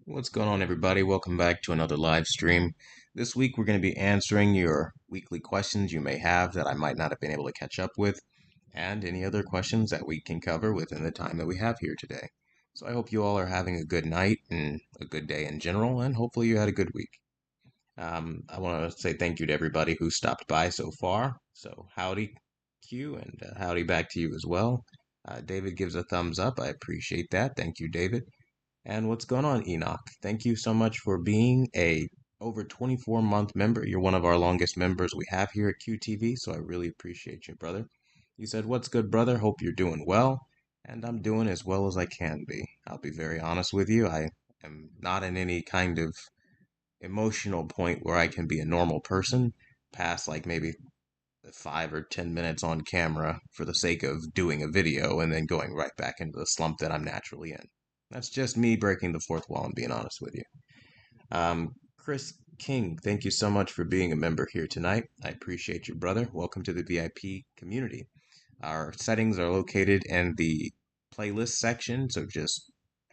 What's going on, everybody? Welcome back to another live stream. This week, we're going to be answering your weekly questions you may have that I might not have been able to catch up with, and any other questions that we can cover within the time that we have here today. So, I hope you all are having a good night and a good day in general, and hopefully, you had a good week. I want to say thank you to everybody who stopped by so far. So, howdy, Q, and howdy back to you as well. David gives a thumbs up. I appreciate that. Thank you, David. And what's going on, Enoch? Thank you so much for being a over 24-month member. You're one of our longest members we have here at QTV, so I really appreciate you, brother. You said, "What's good, brother? Hope you're doing well." And I'm doing as well as I can be. I'll be very honest with you. I am not in any kind of emotional point where I can be a normal person past like maybe 5 or 10 minutes on camera for the sake of doing a video and then going right back into the slump that I'm naturally in. That's just me breaking the fourth wall and being honest with you. Chris King, thank you so much for being a member here tonight. I appreciate you, brother. Welcome to the VIP community. Our settings are located in the playlist section, so just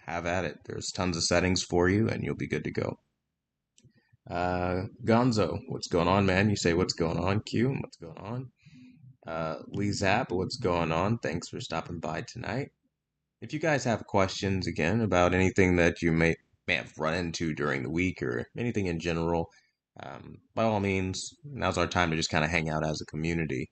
have at it. There's tons of settings for you, and you'll be good to go. Gonzo, what's going on, man? You say what's going on, Q? What's going on? Lee Zapp, what's going on? Thanks for stopping by tonight. If you guys have questions again about anything that you may have run into during the week or anything in general, by all means, now's our time to just kind of hang out as a community.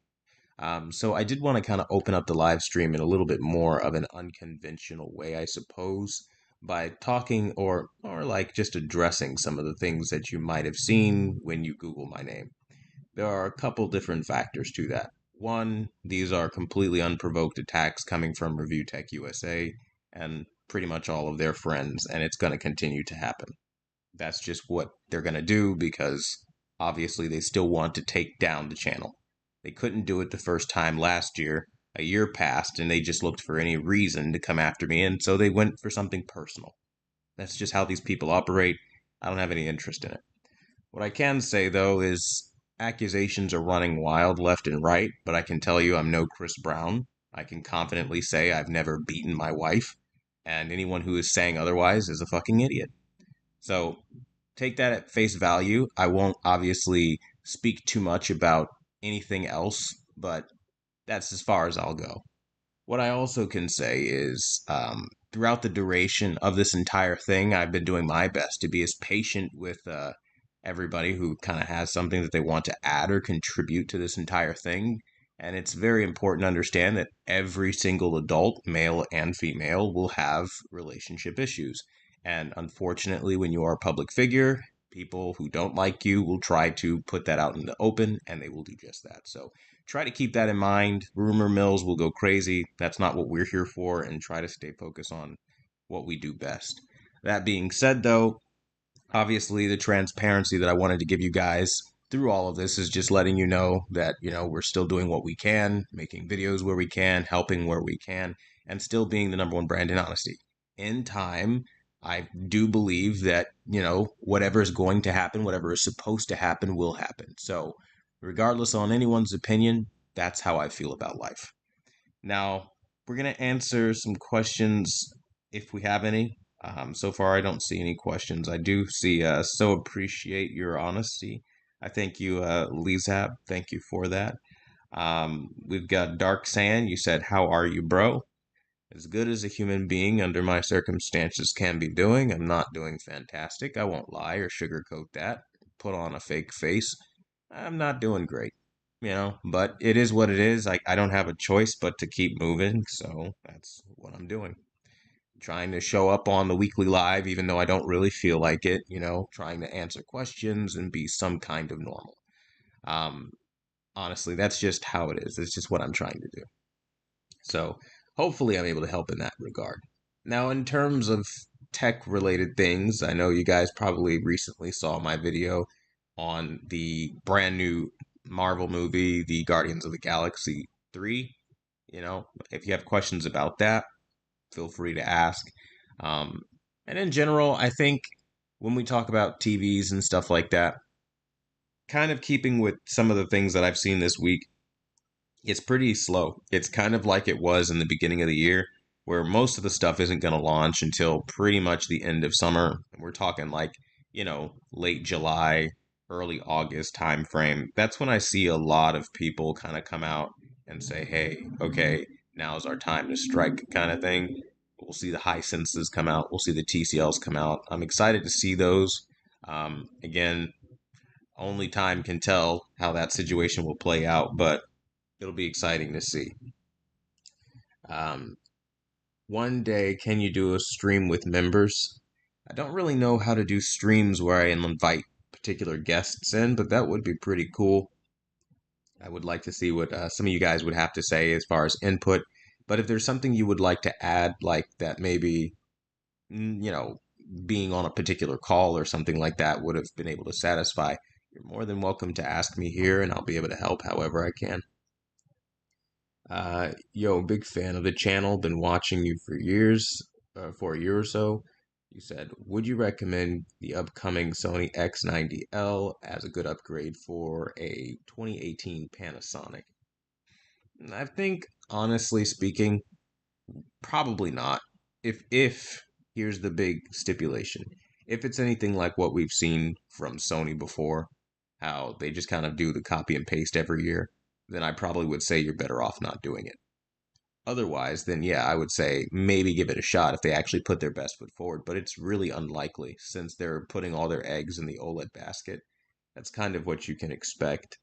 So I did want to kind of open up the live stream in a little bit more of an unconventional way, I suppose, by talking or like just addressing some of the things that you might have seen when you Google my name. There are a couple different factors to that. One, these are completely unprovoked attacks coming from Review Tech USA and pretty much all of their friends, and it's going to continue to happen. That's just what they're going to do because obviously they still want to take down the channel. They couldn't do it the first time last year. A year passed, and they just looked for any reason to come after me, and so they went for something personal. That's just how these people operate. I don't have any interest in it. What I can say, though, is accusations are running wild left and right, but I can tell you I'm no Chris Brown. I can confidently say I've never beaten my wife, and anyone who is saying otherwise is a fucking idiot. So take that at face value. I won't obviously speak too much about anything else, but that's as far as I'll go. What I also can say is throughout the duration of this entire thing, I've been doing my best to be as patient with everybody who kind of has something that they want to add or contribute to this entire thing. And it's very important to understand that every single adult, male and female, will have relationship issues. And unfortunately, when you are a public figure, people who don't like you will try to put that out in the open, and they will do just that. So try to keep that in mind. Rumor mills will go crazy. That's not what we're here for, and try to stay focused on what we do best. That being said, though, obviously the transparency that I wanted to give you guys through all of this is just letting you know that, we're still doing what we can, making videos where we can, helping where we can, and still being the number one brand in honesty. In time, I do believe that, whatever is going to happen, whatever is supposed to happen will happen. So, regardless on anyone's opinion, that's how I feel about life. Now, we're going to answer some questions if we have any. So far, I don't see any questions. I do see, so appreciate your honesty. I thank you, Lizab. Thank you for that. We've got Dark Sand. You said, "How are you, bro?" As good as a human being under my circumstances can be doing. I'm not doing fantastic. I won't lie or sugarcoat that. Put on a fake face. I'm not doing great, but it is what it is. I don't have a choice but to keep moving. So that's what I'm doing. Trying to show up on the weekly live, even though I don't really feel like it, trying to answer questions and be some kind of normal. Um, Honestly, that's just how it is. It's just what I'm trying to do. So hopefully I'm able to help in that regard. Now, in terms of tech related things, I know you guys probably recently saw my video on the brand new Marvel movie, The Guardians of the Galaxy 3. If you have questions about that, feel free to ask. Um, and in general, I think when we talk about TVs and stuff like that, kind of keeping with some of the things that I've seen this week, it's pretty slow. It's kind of like it was in the beginning of the year. where most of the stuff isn't going to launch until pretty much the end of summer. We're talking like, late July, early August time frame. That's when I see a lot of people kind of come out and say, hey, okay, now's our time to strike kind of thing. We'll see the high senses come out. We'll see the TCLs come out. I'm excited to see those. Again, only time can tell how that situation will play out, but it'll be exciting to see. Um, One day, can you do a stream with members? I don't really know how to do streams where I invite particular guests in, but that would be pretty cool. I would like to see what some of you guys would have to say as far as input. But if there's something you would like to add, like that maybe, being on a particular call or something like that would have been able to satisfy, you're more than welcome to ask me here, and I'll be able to help however I can. Yo, big fan of the channel. Been watching you for years, for a year or so. You said, would you recommend the upcoming Sony X90L as a good upgrade for a 2018 Panasonic? I think, honestly speaking, probably not. If here's the big stipulation. If it's anything like what we've seen from Sony before, how they just kind of do the copy and paste every year, then I probably would say you're better off not doing it. Otherwise, then yeah, I would say maybe give it a shot if they actually put their best foot forward, but it's really unlikely since they're putting all their eggs in the OLED basket. That's kind of what you can expect.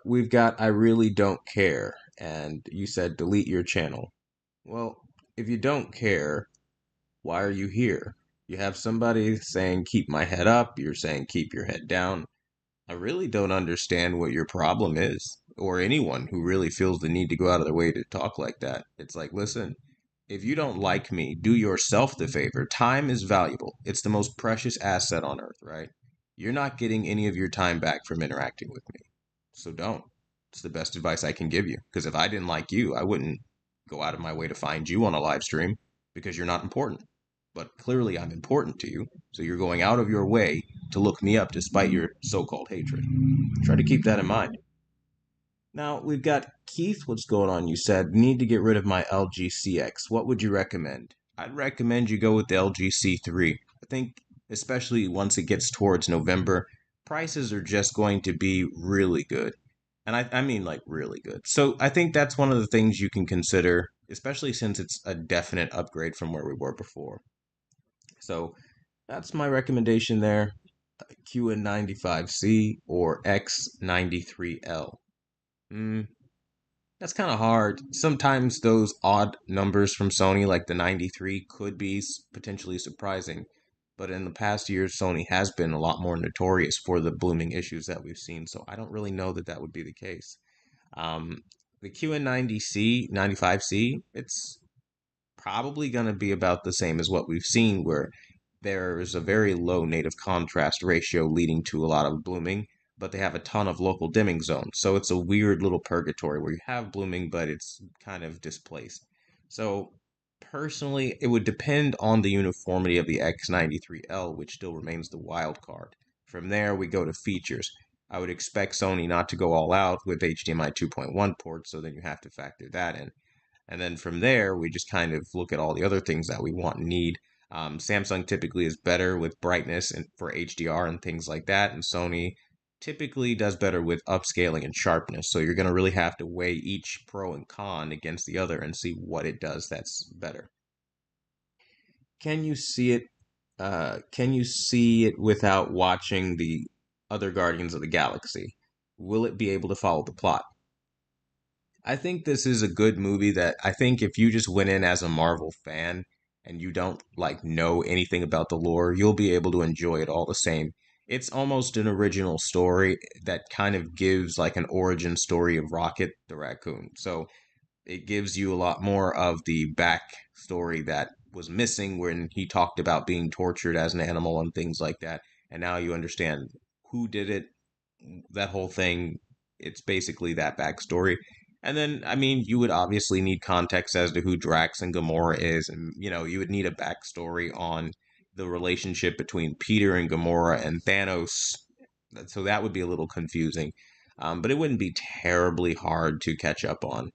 We've got I really don't care, and you said delete your channel. Well, if you don't care, why are you here? You have somebody saying keep my head up, you're saying keep your head down. I really don't understand what your problem is, or anyone who really feels the need to go out of their way to talk like that. It's like, listen, if you don't like me, do yourself the favor. Time is valuable, it's the most precious asset on earth, right? You're not getting any of your time back from interacting with me. So don't. It's the best advice I can give you. Because if I didn't like you, I wouldn't go out of my way to find you on a live stream because you're not important. But clearly, I'm important to you. So you're going out of your way to look me up despite your so called hatred. Try to keep that in mind. Now, we've got Keith. What's going on? You said, need to get rid of my LG CX. What would you recommend? I'd recommend you go with the LG C3. I think, especially once it gets towards November, prices are just going to be really good. And I mean, like, really good. So I think that's one of the things you can consider, especially since it's a definite upgrade from where we were before. So that's my recommendation there. QN95C or X93L. That's kind of hard. Sometimes those odd numbers from Sony, like the 93, could be potentially surprising. But in the past years, Sony has been a lot more notorious for the blooming issues that we've seen. So I don't really know that that would be the case. Um, the QN90C, 95C, it's probably going to be about the same as what we've seen, where there's a very low native contrast ratio leading to a lot of blooming, but they have a ton of local dimming zones. So it's a weird little purgatory where you have blooming, but it's kind of displaced. So personally, it would depend on the uniformity of the X93L, which still remains the wild card. From there, we go to features. I would expect Sony not to go all out with HDMI 2.1 ports, so then you have to factor that in. And then from there, we just kind of look at all the other things that we want and need. Samsung typically is better with brightness and for HDR and things like that, and Sony typically does better with upscaling and sharpness. So you're going to really have to weigh each pro and con against the other and see what it does that's better. Can you see it? Can you see it without watching the other Guardians of the Galaxy? Will it be able to follow the plot? I think this is a good movie that I think if you just went in as a Marvel fan and you don't like know anything about the lore, you'll be able to enjoy it all the same. It's almost an original story that kind of gives like an origin story of Rocket the raccoon. So it gives you a lot more of the backstory that was missing when he talked about being tortured as an animal and things like that. And now you understand who did it, that whole thing. It's basically that backstory. And then, I mean, you would obviously need context as to who Drax and Gamora is, and you would need a backstory on the relationship between Peter and Gamora and Thanos. So that would be a little confusing, but it wouldn't be terribly hard to catch up on.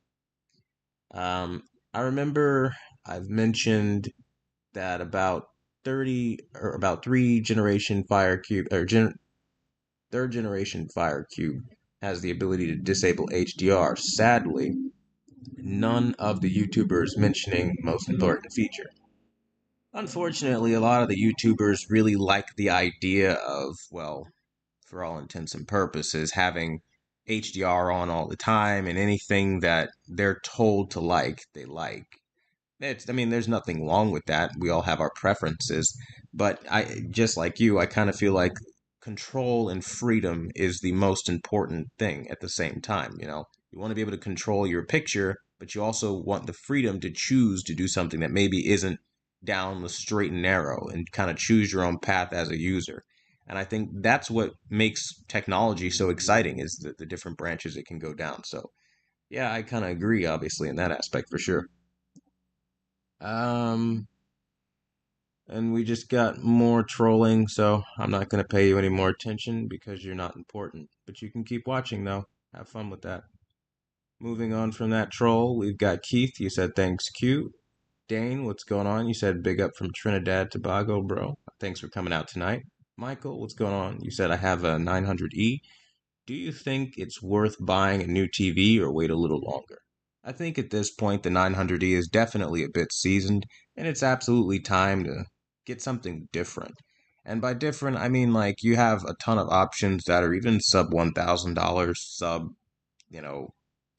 I remember I've mentioned that about 30 or about three generation Fire Cube or third generation Fire Cube has the ability to disable HDR. Sadly, none of the YouTubers mentioning most important feature. Unfortunately, a lot of the YouTubers really like the idea of, well, for all intents and purposes, having HDR on all the time, and anything that they're told to like, they like. I mean, there's nothing wrong with that. We all have our preferences, but just like you, I kind of feel like control and freedom is the most important thing at the same time. You want to be able to control your picture, but you also want the freedom to choose to do something that maybe isn't down the straight and narrow, and kind of choose your own path as a user. And I think that's what makes technology so exciting, is the different branches it can go down. So yeah, I kind of agree, obviously, in that aspect for sure. Um, and we just got more trolling, so I'm not going to pay you any more attention because you're not important. But you can keep watching, though. Have fun with that. Moving on from that troll, we've got Keith. You said thanks, Q. Dane, what's going on? You said big up from Trinidad, Tobago, bro. Thanks for coming out tonight. Michael, what's going on? You said I have a 900E. Do you think it's worth buying a new TV or wait a little longer? I think at this point the 900E is definitely a bit seasoned, and it's absolutely time to get something different. And by different, I mean like you have a ton of options that are even sub $1,000, sub, you know,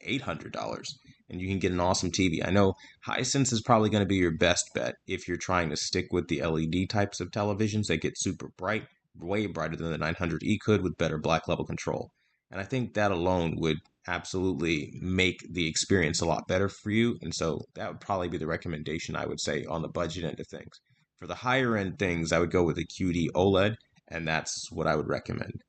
$800, and you can get an awesome TV. I know Hisense is probably going to be your best bet if you're trying to stick with the LED types of televisions that get super bright, way brighter than the 900E could, with better black level control. And I think that alone would absolutely make the experience a lot better for you. And so that would probably be the recommendation I would say on the budget end of things. For the higher end things, I would go with a QD OLED, and that's what I would recommend.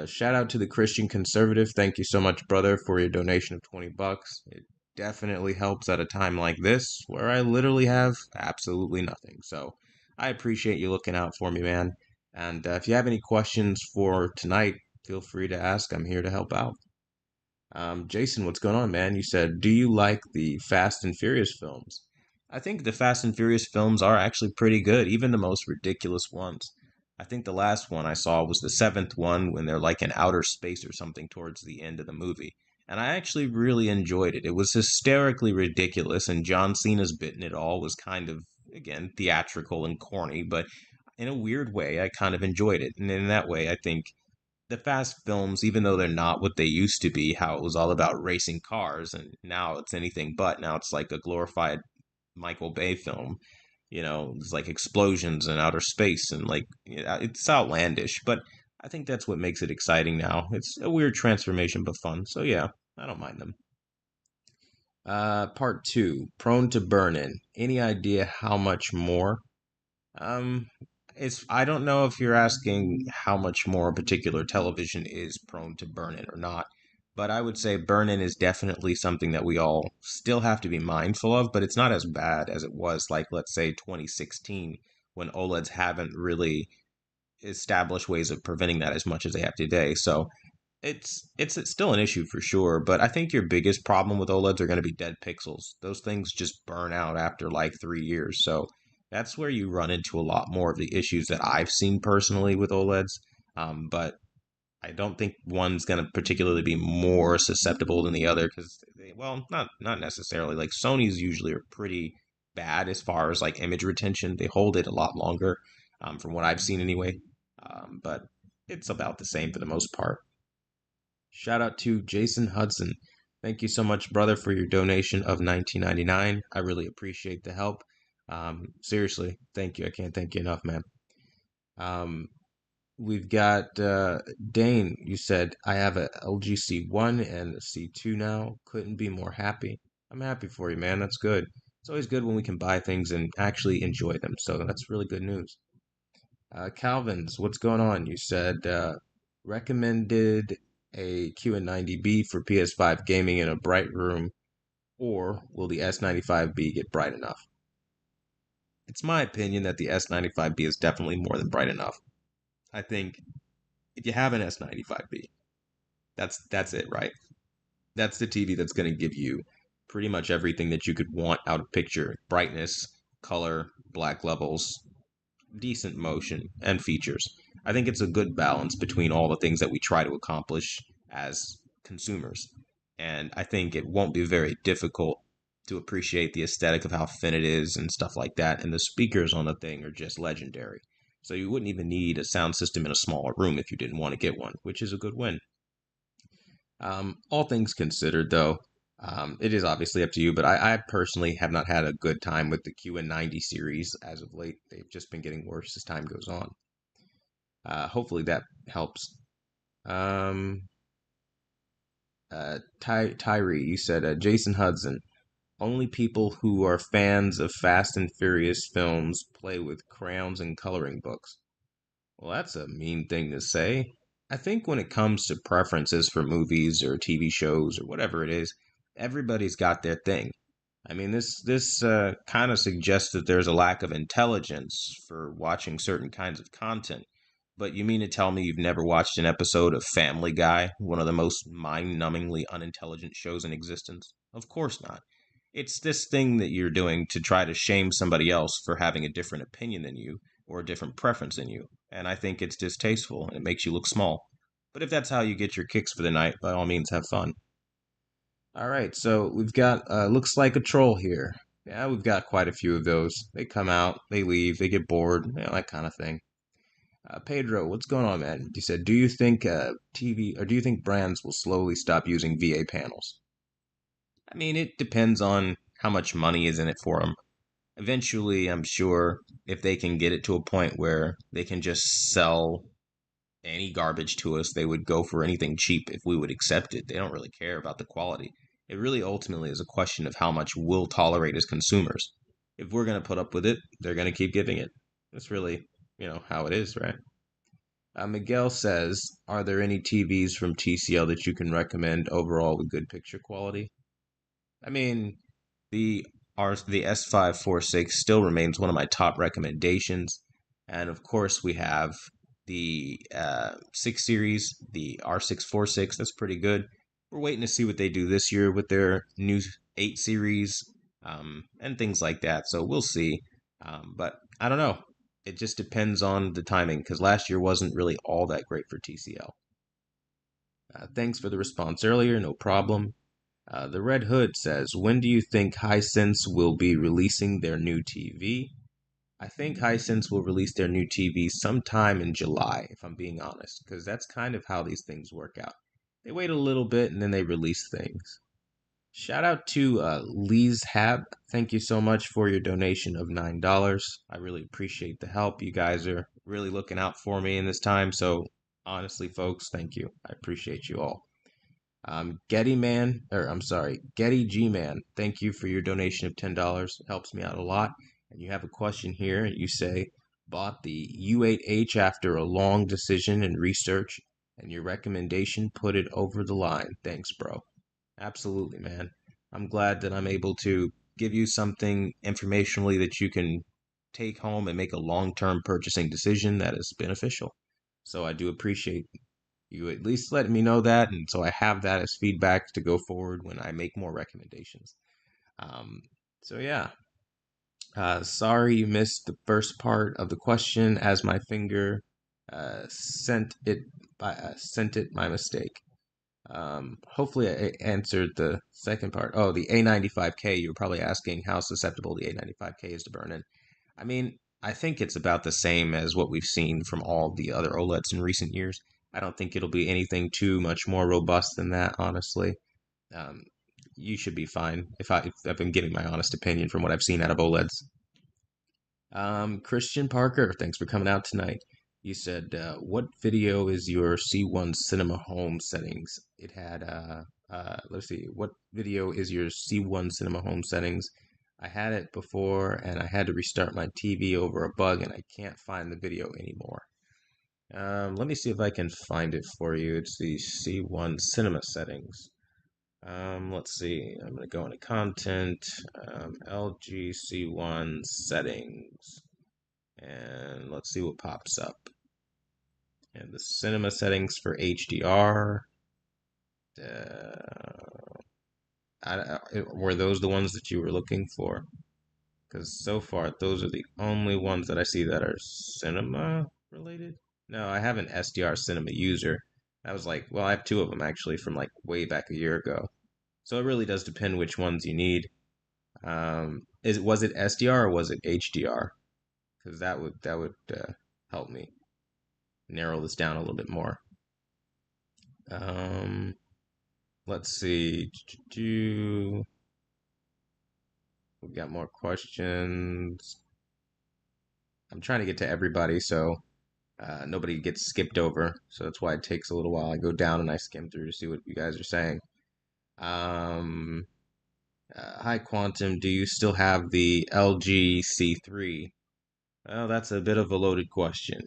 Shout out to the Christian Conservative. Thank you so much, brother, for your donation of 20 bucks. It definitely helps at a time like this where I literally have absolutely nothing. So I appreciate you looking out for me, man. And if you have any questions for tonight, feel free to ask. I'm here to help out. Jason, what's going on, man? You said, do you like the Fast and Furious films? I think the Fast and Furious films are actually pretty good, even the most ridiculous ones. I think the last one I saw was the seventh one when they're like in outer space or something towards the end of the movie. And I actually really enjoyed it. It was hysterically ridiculous, and John Cena's bit in it all was kind of, again, theatrical and corny, but in a weird way, I kind of enjoyed it. And in that way, I think the fast films, even though they're not what they used to be, how it was all about racing cars, and now it's anything but. Now it's like a glorified Michael Bay film. It's like explosions in outer space, and like it's outlandish. But I think that's what makes it exciting now. It's a weird transformation, but fun. So yeah, I don't mind them. Part two, prone to burn-in. Any idea how much more? Um, I don't know if you're asking how much more a particular television is prone to burn-in or not, but I would say burn-in is definitely something that we all still have to be mindful of, but it's not as bad as it was, like, let's say 2016, when OLEDs haven't really established ways of preventing that as much as they have today. So it's still an issue for sure, but I think your biggest problem with OLEDs are going to be dead pixels. Those things just burn out after like 3 years. So that's where you run into a lot more of the issues that I've seen personally with OLEDs. But I don't think one's going to particularly be more susceptible than the other because, well, not necessarily. Like Sony's usually are pretty bad as far as like image retention. They hold it a lot longer, from what I've seen anyway. But it's about the same for the most part. Shout out to Jason Hudson. Thank you so much, brother, for your donation of 19.99. I really appreciate the help. Seriously, thank you. I can't thank you enough, man. Um, we've got Dane. You said I have a LG C1 and a C2 now. Couldn't be more happy. I'm happy for you, man. That's good. It's always good when we can buy things and actually enjoy them. So that's really good news. Calvin's, what's going on? You said recommended a QN90B for PS5 gaming in a bright room, or will the S95B get bright enough? It's my opinion that the S95B is definitely more than bright enough. I think if you have an S95B, that's it, right? That's the TV that's going to give you pretty much everything that you could want out of picture: brightness, color, black levels, decent motion, and features. I think it's a good balance between all the things that we try to accomplish as consumers. And I think it won't be very difficult to appreciate the aesthetic of how thin it is and stuff like that. And the speakers on the thing are just legendary. So you wouldn't even need a sound system in a smaller room if you didn't want to get one, which is a good win. All things considered, though, it is obviously up to you, but I personally have not had a good time with the QN90 series as of late. They've just been getting worse as time goes on. Hopefully that helps. Um, Tyree, you said Jason Hudson. Only people who are fans of Fast and Furious films play with crayons and coloring books. Well, that's a mean thing to say. I think when it comes to preferences for movies or TV shows or whatever it is, everybody's got their thing. I mean, this kind of suggests that there's a lack of intelligence for watching certain kinds of content. But you mean to tell me you've never watched an episode of Family Guy, one of the most mind-numbingly unintelligent shows in existence? Of course not. It's this thing that you're doing to try to shame somebody else for having a different opinion than you or a different preference than you. And I think it's distasteful and it makes you look small. But if that's how you get your kicks for the night, by all means, have fun. All right, so we've got looks like a troll here. Yeah, we've got quite a few of those. They come out, they leave, they get bored, that kind of thing. Pedro, what's going on, man? You said, do you think TV or do you think brands will slowly stop using VA panels? I mean, it depends on how much money is in it for them. Eventually, I'm sure if they can get it to a point where they can just sell any garbage to us, they would go for anything cheap if we would accept it. They don't really care about the quality. It really ultimately is a question of how much we'll tolerate as consumers. If we're going to put up with it, they're going to keep giving it. That's really, how it is, right? Miguel says, are there any TVs from TCL that you can recommend overall with good picture quality? I mean, the the S546 still remains one of my top recommendations, and of course we have the 6 series, the R646. That's pretty good. We're waiting to see what they do this year with their new 8 series, and things like that. So we'll see. But I don't know. It just depends on the timing because last year wasn't really all that great for TCL. Thanks for the response earlier. No problem. The Red Hood says, when do you think Hisense will be releasing their new TV? I think Hisense will release their new TV sometime in July, if I'm being honest, because that's kind of how these things work out. They wait a little bit and then they release things. Shout out to Lee's Hab. Thank you so much for your donation of $9. I really appreciate the help. You guys are really looking out for me in this time. So honestly, folks, thank you. I appreciate you all. Getty G Man. Thank you for your donation of $10. It helps me out a lot. And you have a question here. You say, bought the U8H after a long decision and research, and your recommendation put it over the line. Thanks, bro. Absolutely, man. I'm glad that I'm able to give you something informationally that you can take home and make a long-term purchasing decision that is beneficial. So I do appreciate you at least letting me know that, and so I have that as feedback to go forward when I make more recommendations. Um, so yeah, sorry you missed the first part of the question as my finger sent it my mistake. Hopefully I answered the second part. Oh, the A95K, you were probably asking how susceptible the A95K is to burn-in. I mean, I think it's about the same as what we've seen from all the other OLEDs in recent years. I don't think it'll be anything too much more robust than that, honestly. Um, you should be fine if I've been giving my honest opinion from what I've seen out of OLEDs. Christian Parker, thanks for coming out tonight. You said, what video is your C1 Cinema Home settings? It had, let's see, what video is your C1 Cinema Home settings? I had it before and I had to restart my TV over a bug and I can't find the video anymore. Let me see if I can find it for you. It's the C1 Cinema settings. Let's see. I'm going to go into content, LG C1 settings, and let's see what pops up. And the cinema settings for HDR. were those the ones that you were looking for? Because so far, those are the only ones that I see that are cinema related. No, I have an SDR cinema user. I was like, well, I have two of them actually from like way back a year ago. So it really does depend which ones you need. Was it SDR or was it HDR? Because that would help me narrow this down a little bit more. Um, let's see. We got more questions. I'm trying to get to everybody, so nobody gets skipped over. So that's why it takes a little while. I go down and I skim through to see what you guys are saying. Um, Hi, Quantum. Do you still have the LG C3? Well, that's a bit of a loaded question.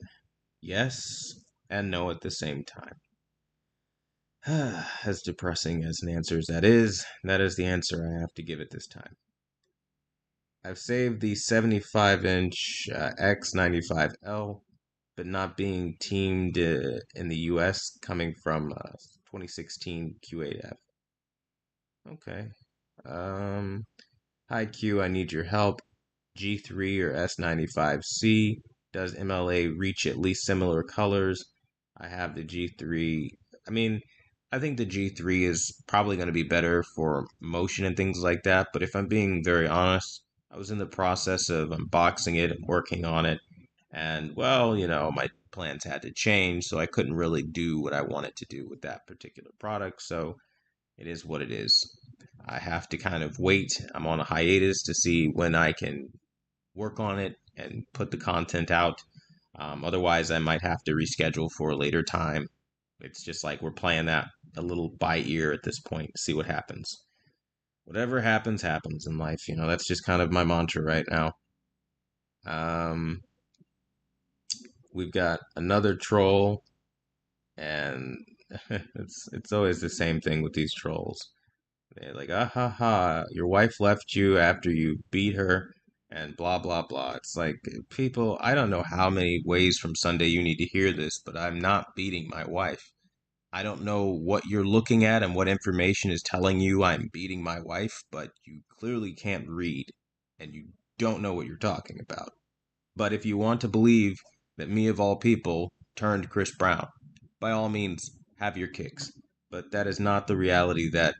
Yes and no at the same time. As depressing as an answer as that is the answer I have to give it this time. I've saved the 75-inch X95L, but not being teamed in the US, coming from 2016 Q8F. Okay. Um, Hi Q, I need your help. G3 or S95C? Does MLA reach at least similar colors? I have the G3. I mean, I think the G3 is probably going to be better for motion and things like that, but if I'm being very honest, I was in the process of unboxing it and working on it, and well, my plans had to change, so I couldn't really do what I wanted to do with that particular product, so it is what it is. I have to kind of wait. I'm on a hiatus to see when I can work on it and put the content out. Otherwise, I might have to reschedule for a later time. It's just like we're playing that a little by ear at this point, see what happens. Whatever happens, happens in life. That's just kind of my mantra right now. Um, we've got another troll, and it's always the same thing with these trolls. They're like, ah ha ha, your wife left you after you beat her, and blah blah blah. It's like, people, I don't know how many ways from Sunday you need to hear this, but I'm not beating my wife. I don't know what you're looking at and what information is telling you I'm beating my wife, but you clearly can't read and you don't know what you're talking about. But if you want to believe that me of all people turned Chris Brown, by all means, have your kicks. But that is not the reality that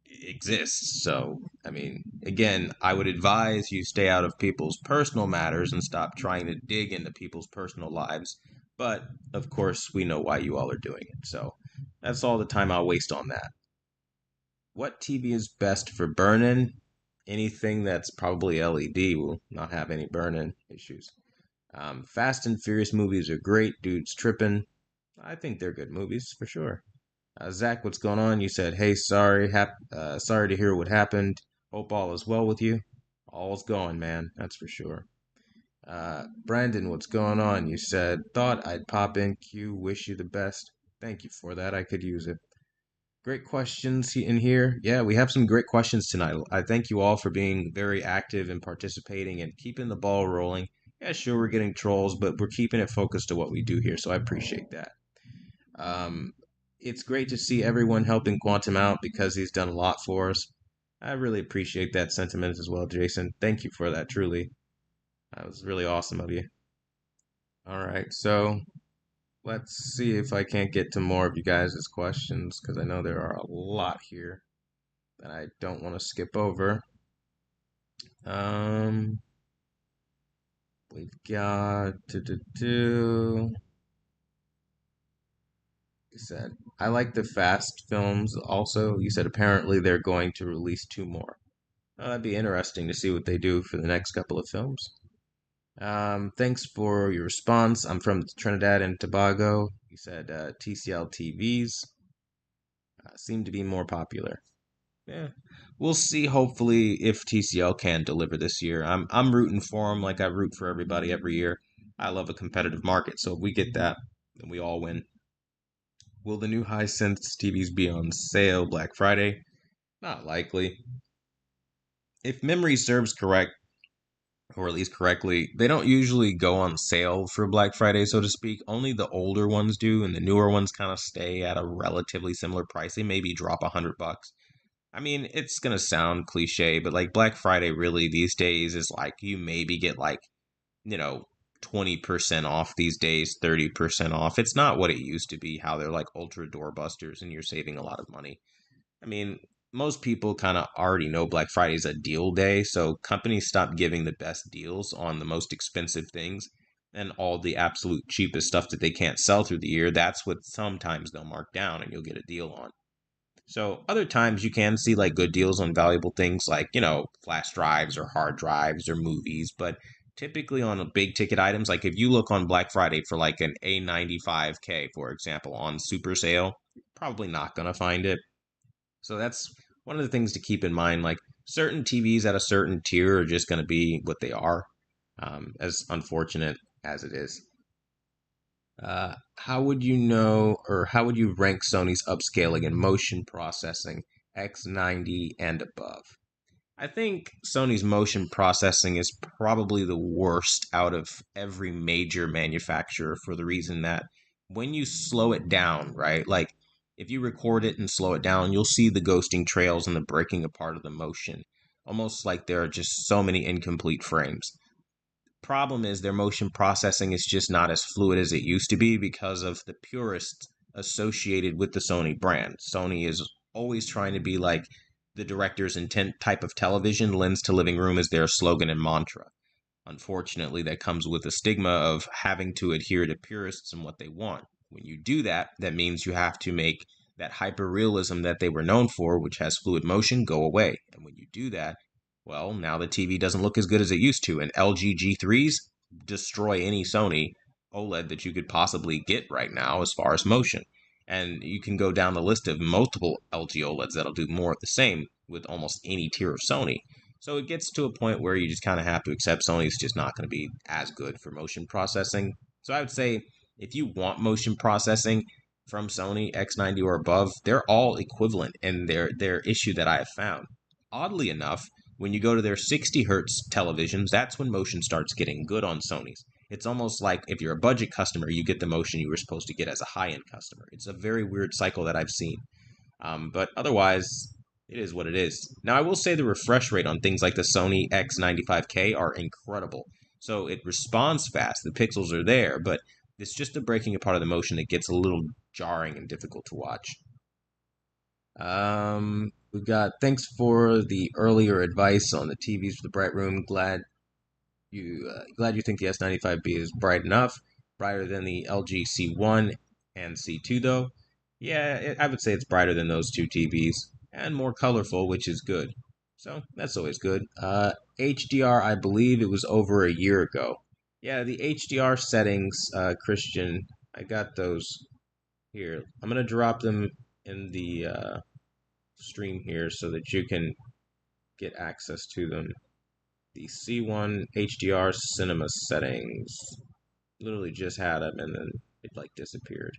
exists. So, I mean, again, I would advise you stay out of people's personal matters and stop trying to dig into people's personal lives. But, of course, we know why you all are doing it. So, that's all the time I'll waste on that. What TV is best for burn-in? Anything that's probably LED will not have any burn-in issues. Fast and Furious movies are great. Dudes tripping. I think they're good movies for sure. Zach, what's going on? You said, "Hey, sorry to hear what happened. Hope all is well with you." All's going, man. That's for sure. Brandon, what's going on? You said, "Thought I'd pop in. Q, wish you the best." Thank you for that. I could use it. Great questions in here. Yeah, we have some great questions tonight. I thank you all for being very active and participating and keeping the ball rolling. Yeah, sure, we're getting trolls, but we're keeping it focused to what we do here, so I appreciate that. Um, it's great to see everyone helping Quantum out because he's done a lot for us. I really appreciate that sentiment as well, Jason. Thank you for that, truly. That was really awesome of you. All right, so let's see if I can't get to more of you guys' questions because I know there are a lot here that I don't want to skip over. Um, we've got You said, I like the Fast films also. You said apparently they're going to release two more. That'd be interesting to see what they do for the next couple of films. Thanks for your response. I'm from Trinidad and Tobago. You said TCL TVs seem to be more popular. Yeah, we'll see. Hopefully, if TCL can deliver this year, I'm rooting for them like I root for everybody every year. I love a competitive market, so if we get that, then we all win. Will the new Hisense TVs be on sale Black Friday? Not likely. If memory serves correct, or at least correctly, they don't usually go on sale for Black Friday, so to speak. Only the older ones do, and the newer ones kind of stay at a relatively similar price. They maybe drop $100. I mean, it's gonna sound cliche, but like Black Friday really these days is like you maybe get like, you know, 20% off these days, 30% off. It's not what it used to be, how they're like ultra doorbusters and you're saving a lot of money. I mean, most people kind of already know Black Friday is a deal day, so companies stop giving the best deals on the most expensive things and all the absolute cheapest stuff that they can't sell through the year. That's what sometimes they'll mark down and you'll get a deal on. So other times you can see like good deals on valuable things like, flash drives or hard drives or movies, but typically on big ticket items, like if you look on Black Friday for like an A95K, for example, on super sale, probably not going to find it. So that's one of the things to keep in mind. Like certain TVs at a certain tier are just going to be what they are, as unfortunate as it is. How would you know, or how would you rank Sony's upscaling and motion processing X90 and above? I think Sony's motion processing is probably the worst out of every major manufacturer for the reason that when you slow it down, right? Like if you record it and slow it down, you'll see the ghosting trails and the breaking apart of the motion, almost like there are just so many incomplete frames. Problem is their motion processing is just not as fluid as it used to be because of the purists associated with the Sony brand. Sony is always trying to be like the director's intent type of television. Lens to living room is their slogan and mantra. Unfortunately, that comes with the stigma of having to adhere to purists and what they want. When you do that, that means you have to make that hyper realism that they were known for, which has fluid motion, go away. And when you do that, well, now the TV doesn't look as good as it used to. And LG G3s destroy any Sony OLED that you could possibly get right now as far as motion. And you can go down the list of multiple LG OLEDs that'll do more of the same with almost any tier of Sony. So it gets to a point where you just kind of have to accept Sony's just not going to be as good for motion processing. So I would say if you want motion processing from Sony X90 or above, they're all equivalent in their issue that I have found. Oddly enough, when you go to their 60 hertz televisions, that's when motion starts getting good on Sony's. It's almost like if you're a budget customer, you get the motion you were supposed to get as a high end customer. It's a very weird cycle that I've seen. But otherwise, it is what it is. Now, I will say the refresh rate on things like the Sony X95K are incredible. So it responds fast, the pixels are there, but it's just the breaking apart of the motion that gets a little jarring and difficult to watch. We've got thanks for the earlier advice on the TVs for the bright room. Glad you think the S95B is bright enough, brighter than the LG C1 and C2 though. Yeah, I would say it's brighter than those two TVs and more colorful, which is good. So that's always good. HDR, I believe it was over a year ago. Yeah, the HDR settings, Christian, I got those here. I'm gonna drop them in the stream here so that you can get access to them. The C1 HDR cinema settings. Literally just had them and then it like disappeared.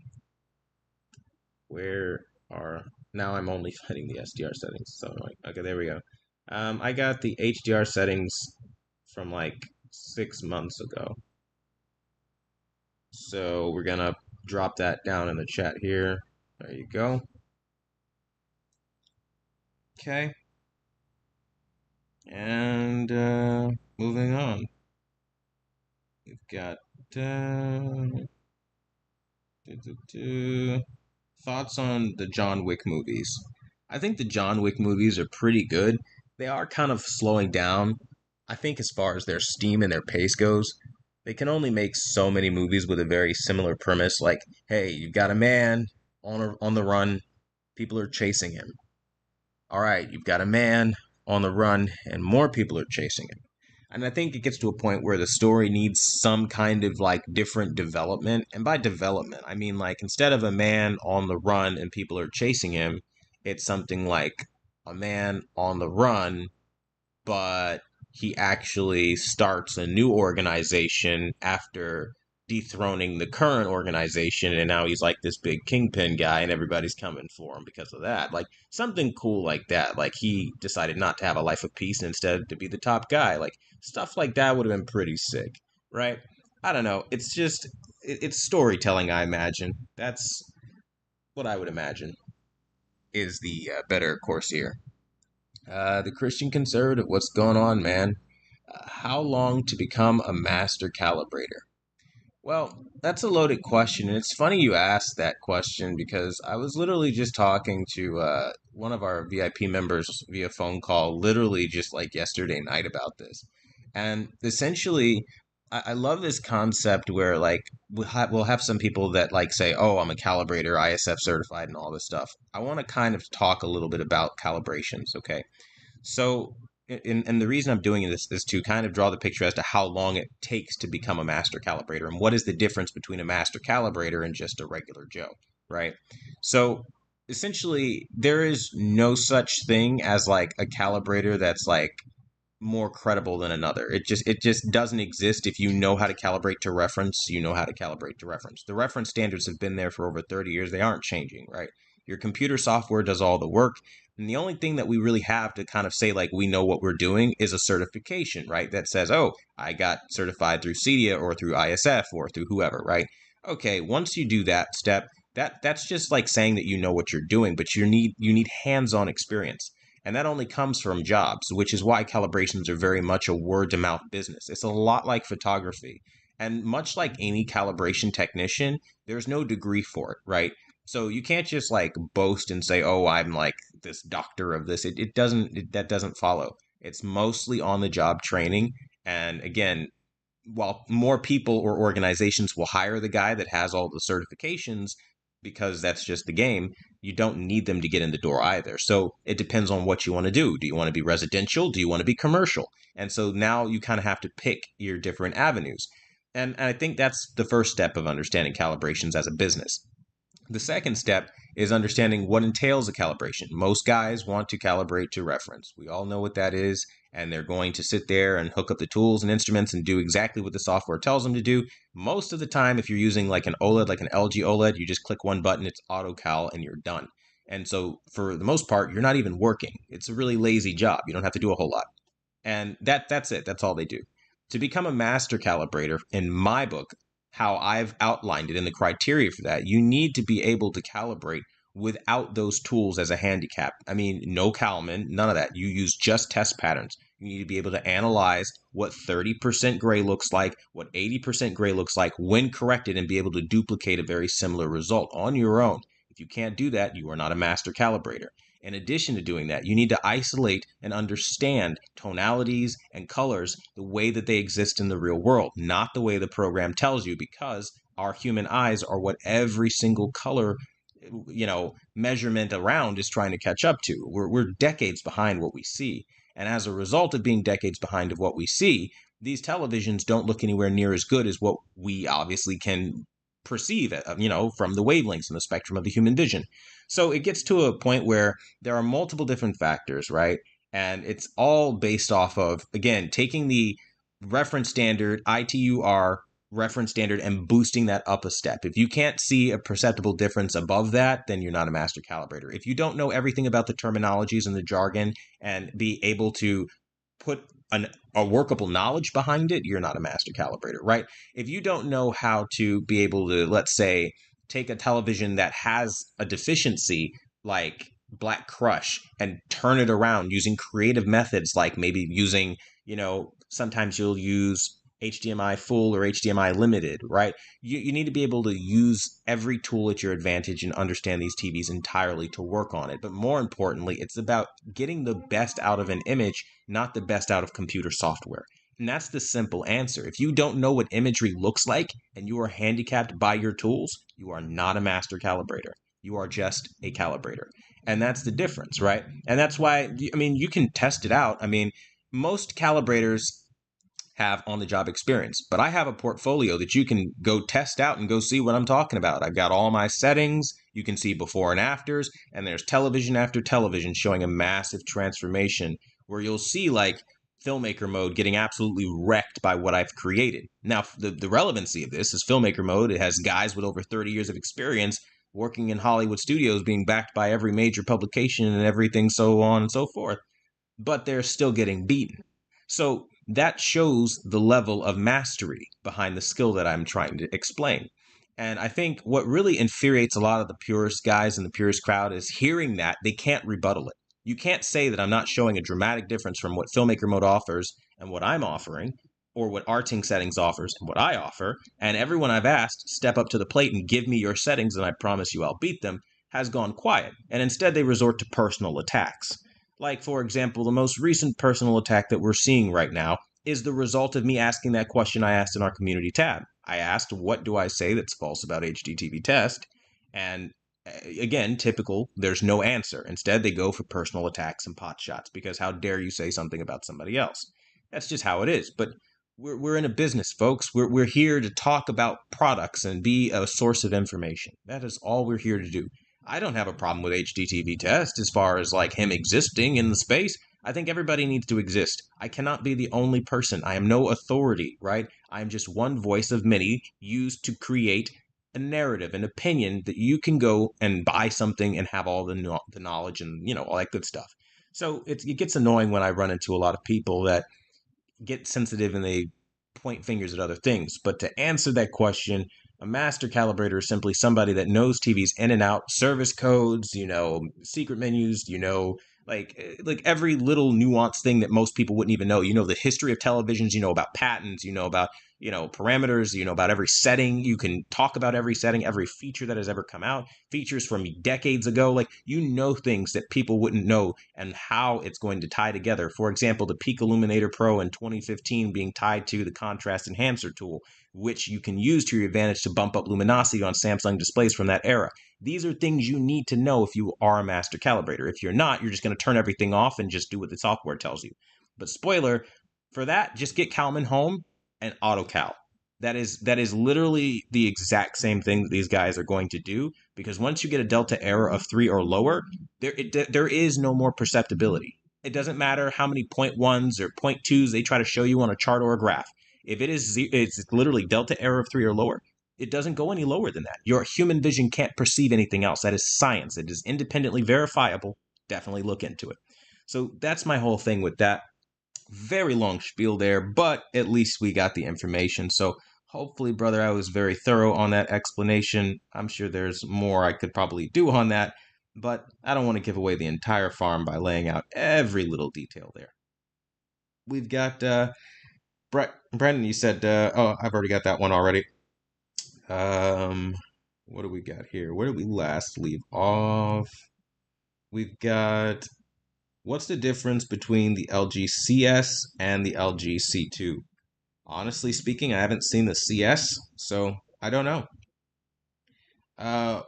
Where are now I'm only finding the SDR settings. So like, okay, there we go. I got the HDR settings from like 6 months ago. So we're gonna drop that down in the chat here. There you go. Okay. And moving on. We've got thoughts on the John Wick movies. I think the John Wick movies are pretty good. They are kind of slowing down. I think as far as their steam and their pace goes, they can only make so many movies with a very similar premise. Like, hey, you've got a man on the run, people are chasing him. All right, you've got a man on the run, and more people are chasing him. And I think it gets to a point where the story needs some kind of like different development. And by development, I mean like instead of a man on the run and people are chasing him, it's something like a man on the run, but he actually starts a new organization after dethroning the current organization, and now he's like this big kingpin guy and everybody's coming for him because of that. Like something cool like that. Like he decided not to have a life of peace and instead to be the top guy. Like stuff like that would have been pretty sick, right? I don't know. It's just it's storytelling, I imagine. That's what I would imagine is the better course here. The Christian conservative, what's going on, man? How long to become a master calibrator? Well, that's a loaded question, and it's funny you asked that question because I was literally just talking to one of our VIP members via phone call, literally just like yesterday night about this. And essentially, I love this concept where like we'll have some people that like say, "Oh, I'm a calibrator, ISF certified, and all this stuff." I want to kind of talk a little bit about calibrations, okay? So, and the reason I'm doing this is to kind of draw the picture as to how long it takes to become a master calibrator and what is the difference between a master calibrator and just a regular Joe, right? So, essentially, there is no such thing as like a calibrator that's like more credible than another. It just doesn't exist. If you know how to calibrate to reference, you know how to calibrate to reference. The reference standards have been there for over 30 years. They aren't changing, right? Your computer software does all the work. And the only thing that we really have to kind of say like we know what we're doing is a certification, right? That says, "Oh, I got certified through CEDIA or through ISF or through whoever," right? Okay, once you do that step, that's just like saying that you know what you're doing, but you need hands-on experience. And that only comes from jobs, which is why calibrations are very much a word to mouth business. It's a lot like photography. And much like any calibration technician, there's no degree for it, right? So you can't just like boast and say, "Oh, I'm like this doctor of this." That doesn't follow. It's mostly on the job training. And again, while more people or organizations will hire the guy that has all the certifications because that's just the game, you don't need them to get in the door either. So it depends on what you want to do. Do you want to be residential? Do you want to be commercial? And so now you kind of have to pick your different avenues. And I think that's the first step of understanding calibrations as a business. The second step is understanding what entails a calibration. Most guys want to calibrate to reference. We all know what that is, and they're going to sit there and hook up the tools and instruments and do exactly what the software tells them to do. Most of the time, if you're using like an OLED, like an LG OLED, you just click one button, it's auto cal, and you're done. And so, for the most part, you're not even working. It's a really lazy job. You don't have to do a whole lot. And that's it. That's all they do. To become a master calibrator, in my book, how I've outlined it in the criteria for that, you need to be able to calibrate without those tools as a handicap. I mean, no Kalman, none of that. You use just test patterns. You need to be able to analyze what 30% gray looks like, what 80% gray looks like when corrected, and be able to duplicate a very similar result on your own. If you can't do that, you are not a master calibrator. In addition to doing that, you need to isolate and understand tonalities and colors the way that they exist in the real world, not the way the program tells you, because our human eyes are what every single color measurement around is trying to catch up to. We're decades behind what we see. And as a result of being decades behind of what we see, these televisions don't look anywhere near as good as what we obviously can perceive, from the wavelengths and the spectrum of the human vision. So it gets to a point where there are multiple different factors, right? And it's all based off of, again, taking the reference standard, ITUR reference standard, and boosting that up a step. If you can't see a perceptible difference above that, then you're not a master calibrator. If you don't know everything about the terminologies and the jargon and be able to put a workable knowledge behind it, you're not a master calibrator, right? If you don't know how to be able to, let's say, take a television that has a deficiency like Black Crush and turn it around using creative methods, like maybe using, sometimes you'll use HDMI full or HDMI limited, right? You need to be able to use every tool at your advantage and understand these TVs entirely to work on it. But more importantly, it's about getting the best out of an image, not the best out of computer software. And that's the simple answer. If you don't know what imagery looks like and you are handicapped by your tools, you are not a master calibrator. You are just a calibrator. And that's the difference, right? And that's why, you can test it out. Most calibrators have on the job experience, but I have a portfolio that you can go test out and go see what I'm talking about. I've got all my settings. You can see before and afters, and there's television after television showing a massive transformation where you'll see like filmmaker mode getting absolutely wrecked by what I've created. Now, the relevancy of this is filmmaker mode. It has guys with over 30 years of experience working in Hollywood studios being backed by every major publication and everything, so on and so forth. But they're still getting beaten. So that shows the level of mastery behind the skill that I'm trying to explain. And I think what really infuriates a lot of the purist guys in the purist crowd is hearing that they can't rebuttal it. You can't say that I'm not showing a dramatic difference from what Filmmaker Mode offers and what I'm offering, or what Arting Settings offers and what I offer. And everyone I've asked, step up to the plate and give me your settings, and I promise you I'll beat them, has gone quiet. And instead, they resort to personal attacks. Like, for example, the most recent personal attack that we're seeing right now is the result of me asking that question I asked in our community tab. I asked, what do I say that's false about HDTV test? And again, typical, there's no answer. Instead, they go for personal attacks and pot shots because how dare you say something about somebody else? That's just how it is. But we're in a business, folks. We're here to talk about products and be a source of information. That is all we're here to do. I don't have a problem with HDTV test as far as like him existing in the space. I think everybody needs to exist. I cannot be the only person. I am no authority, right? I am just one voice of many used to create a narrative, an opinion that you can go and buy something and have all the knowledge and, all that good stuff. So it gets annoying when I run into a lot of people that get sensitive and they point fingers at other things. But to answer that question, a master calibrator is simply somebody that knows TVs in and out, service codes, secret menus, like every little nuanced thing that most people wouldn't even know. You know the history of televisions, you know about patents, you know about parameters, you know about every setting. You can talk about every setting, every feature that has ever come out, features from decades ago. Like things that people wouldn't know and how it's going to tie together. For example, the Peak Illuminator Pro in 2015 being tied to the contrast enhancer tool, which you can use to your advantage to bump up luminosity on Samsung displays from that era. These are things you need to know if you are a master calibrator. If you're not, you're just going to turn everything off and just do what the software tells you. But spoiler, for that, just get Calman Home and AutoCal. That is literally the exact same thing that these guys are going to do, because once you get a delta error of 3 or lower, there is no more perceptibility. It doesn't matter how many 0.1s or 0.2s they try to show you on a chart or a graph. If it's literally delta error of 3 or lower, it doesn't go any lower than that. Your human vision can't perceive anything else. That is science. It is independently verifiable. Definitely look into it. So that's my whole thing with that. Very long spiel there, but at least we got the information. So hopefully, brother, I was very thorough on that explanation. I'm sure there's more I could probably do on that, but I don't want to give away the entire farm by laying out every little detail there. We've got Brendan, you said, oh, I've already got that one already. What do we got here? Where did we last leave off? We've got, what's the difference between the LG CS and the LG C2? Honestly speaking, I haven't seen the CS, so I don't know.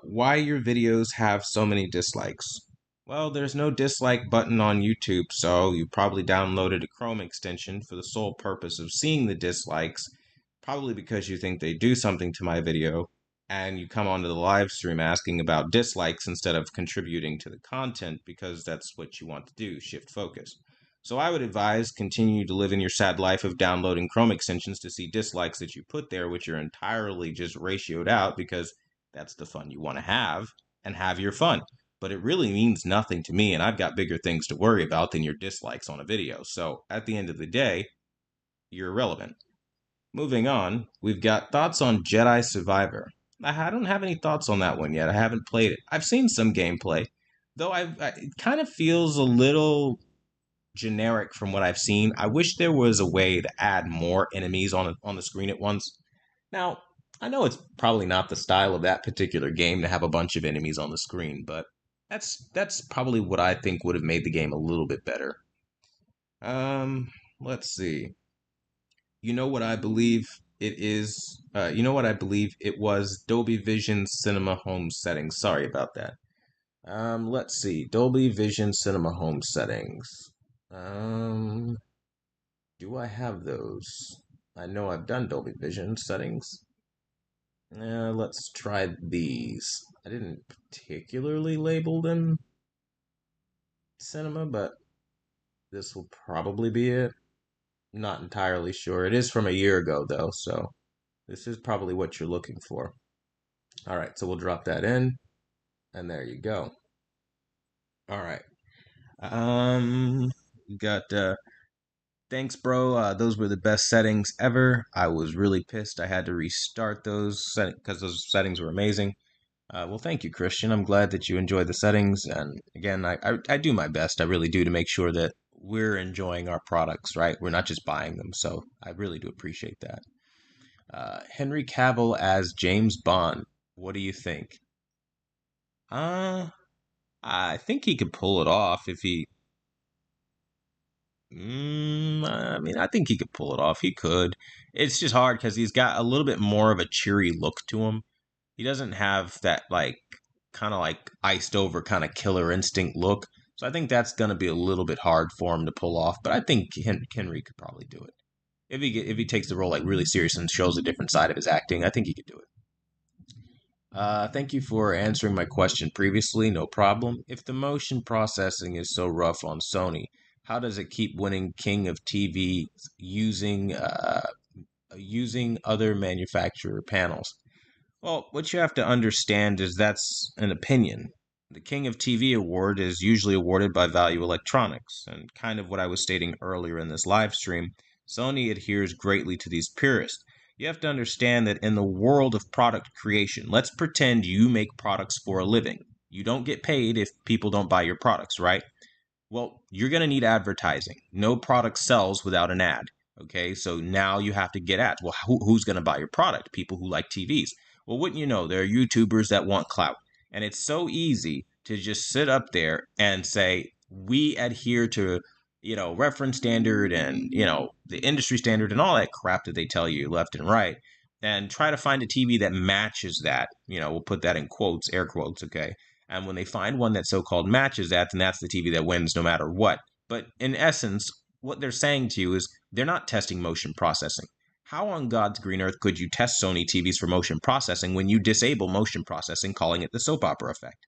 Why your videos have so many dislikes? Well, there's no dislike button on YouTube, so you probably downloaded a Chrome extension for the sole purpose of seeing the dislikes, probably because you think they do something to my video, and you come onto the live stream asking about dislikes instead of contributing to the content because that's what you want to do, shift focus. So I would advise continue to live in your sad life of downloading Chrome extensions to see dislikes that you put there, which are entirely just ratioed out because that's the fun you want to have, and have your fun. But it really means nothing to me, and I've got bigger things to worry about than your dislikes on a video. So at the end of the day, you're irrelevant. Moving on, we've got thoughts on Jedi Survivor. I don't have any thoughts on that one yet. I haven't played it. I've seen some gameplay, though it kind of feels a little generic from what I've seen. I wish there was a way to add more enemies on the screen at once. Now, I know it's probably not the style of that particular game to have a bunch of enemies on the screen, but that's probably what I think would have made the game a little bit better. Let's see. You know what I believe it is? You know what I believe it was? Dolby Vision Cinema Home Settings. Sorry about that. Let's see. Dolby Vision Cinema Home Settings. Do I have those? I know I've done Dolby Vision settings. Let's try these. I didn't particularly label them cinema, but this will probably be it. Not entirely sure. It is from a year ago, though, so this is probably what you're looking for. All right, so we'll drop that in, and there you go. All right. Got thanks, bro. Those were the best settings ever. I was really pissed. I had to restart those because those settings were amazing. Well, thank you, Christian. I'm glad that you enjoy the settings. And again, I do my best. I really do to make sure that we're enjoying our products, right? We're not just buying them. So I really do appreciate that. Henry Cavill as James Bond. What do you think? Uh, I think he could pull it off if he. I mean, I think he could pull it off. He could. It's just hard because he's got a little bit more of a cheery look to him. He doesn't have that like kind of like iced over kind of killer instinct look. So I think that's going to be a little bit hard for him to pull off. But I think Henry could probably do it if he takes the role like really serious and shows a different side of his acting. I think he could do it. Thank you for answering my question previously. No problem. If the motion processing is so rough on Sony, how does it keep winning King of TV using other manufacturer panels? Well, what you have to understand is that's an opinion. The King of TV award is usually awarded by Value Electronics, and kind of what I was stating earlier in this live stream, Sony adheres greatly to these purists. You have to understand that in the world of product creation, let's pretend you make products for a living. You don't get paid if people don't buy your products, right? Well, you're going to need advertising. No product sells without an ad. Okay, so now you have to get ads. Well, who's going to buy your product? People who like TVs. Well, wouldn't you know, there are YouTubers that want clout. And it's so easy to just sit up there and say, we adhere to, reference standard and, the industry standard and all that crap that they tell you left and right. And try to find a TV that matches that. We'll put that in quotes, air quotes, okay? And when they find one that so called matches that, then that's the TV that wins no matter what. But in essence, what they're saying to you is they're not testing motion processing. How on God's green earth could you test Sony TVs for motion processing when you disable motion processing, calling it the soap opera effect?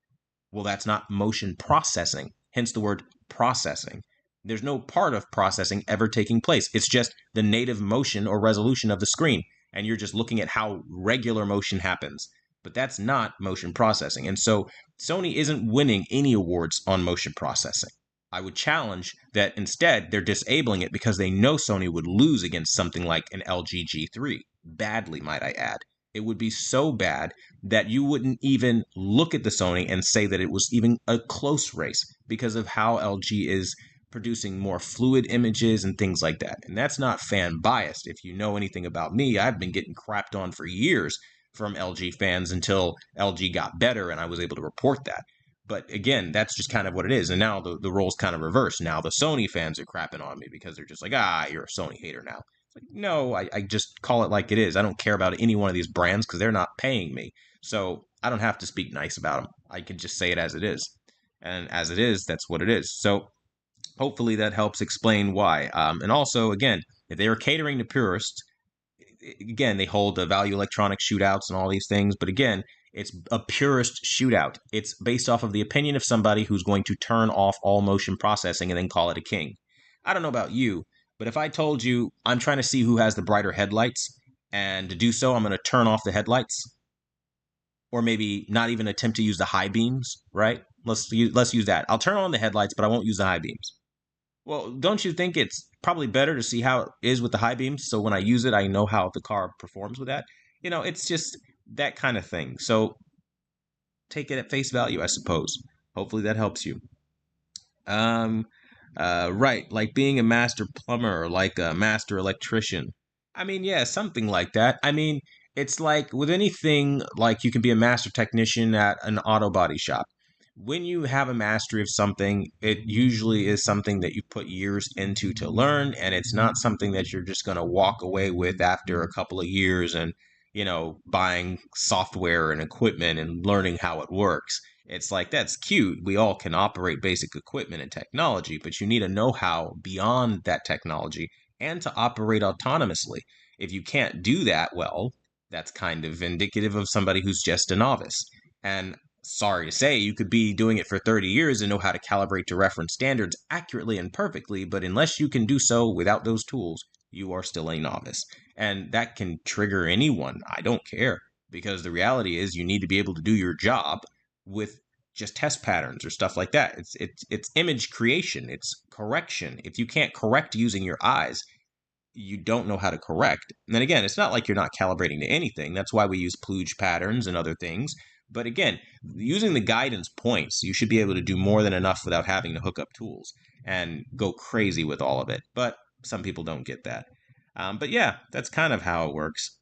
Well, that's not motion processing, hence the word processing. There's no part of processing ever taking place. It's just the native motion or resolution of the screen, and you're just looking at how regular motion happens. But that's not motion processing. And so Sony isn't winning any awards on motion processing. I would challenge that instead they're disabling it because they know Sony would lose against something like an LG G3. Badly, might I add. It would be so bad that you wouldn't even look at the Sony and say that it was even a close race because of how LG is producing more fluid images and things like that. And that's not fan biased. If you know anything about me, I've been getting crapped on for years from LG fans until LG got better and I was able to report that. But again, that's just kind of what it is. And now the role's kind of reversed. Now the Sony fans are crapping on me because they're just like, you're a Sony hater now. It's like, no, I just call it like it is. I don't care about any one of these brands because they're not paying me. So I don't have to speak nice about them. I can just say it as it is. And as it is, that's what it is. So hopefully that helps explain why. And also, again, if they were catering to purists, again, they hold the value electronic shootouts and all these things. But again, it's a purist shootout. It's based off of the opinion of somebody who's going to turn off all motion processing and then call it a king. I don't know about you, but if I told you I'm trying to see who has the brighter headlights, and to do so, I'm going to turn off the headlights, or maybe not even attempt to use the high beams, right? Let's use that. I'll turn on the headlights, but I won't use the high beams. Well, don't you think it's probably better to see how it is with the high beams? So when I use it, I know how the car performs with that. It's just that kind of thing. So take it at face value, I suppose. Hopefully that helps you. Um, right, like being a master plumber or like a master electrician. I mean, yeah, something like that. I mean, it's like with anything, like you can be a master technician at an auto body shop. When you have a mastery of something, it usually is something that you put years into to learn, and it's not something that you're just going to walk away with after a couple of years and, buying software and equipment and learning how it works. It's like, that's cute. We all can operate basic equipment and technology, but you need a know how beyond that technology and to operate autonomously. If you can't do that, well, that's kind of indicative of somebody who's just a novice. And sorry to say, you could be doing it for 30 years and know how to calibrate to reference standards accurately and perfectly, but unless you can do so without those tools, you are still a novice. And that can trigger anyone. I don't care. Because the reality is you need to be able to do your job with just test patterns or stuff like that. It's image creation, it's correction. If you can't correct using your eyes, you don't know how to correct. And then again, it's not like you're not calibrating to anything. That's why we use pluged patterns and other things. But again, using the guidance points, you should be able to do more than enough without having to hook up tools and go crazy with all of it. But some people don't get that. But yeah, that's kind of how it works.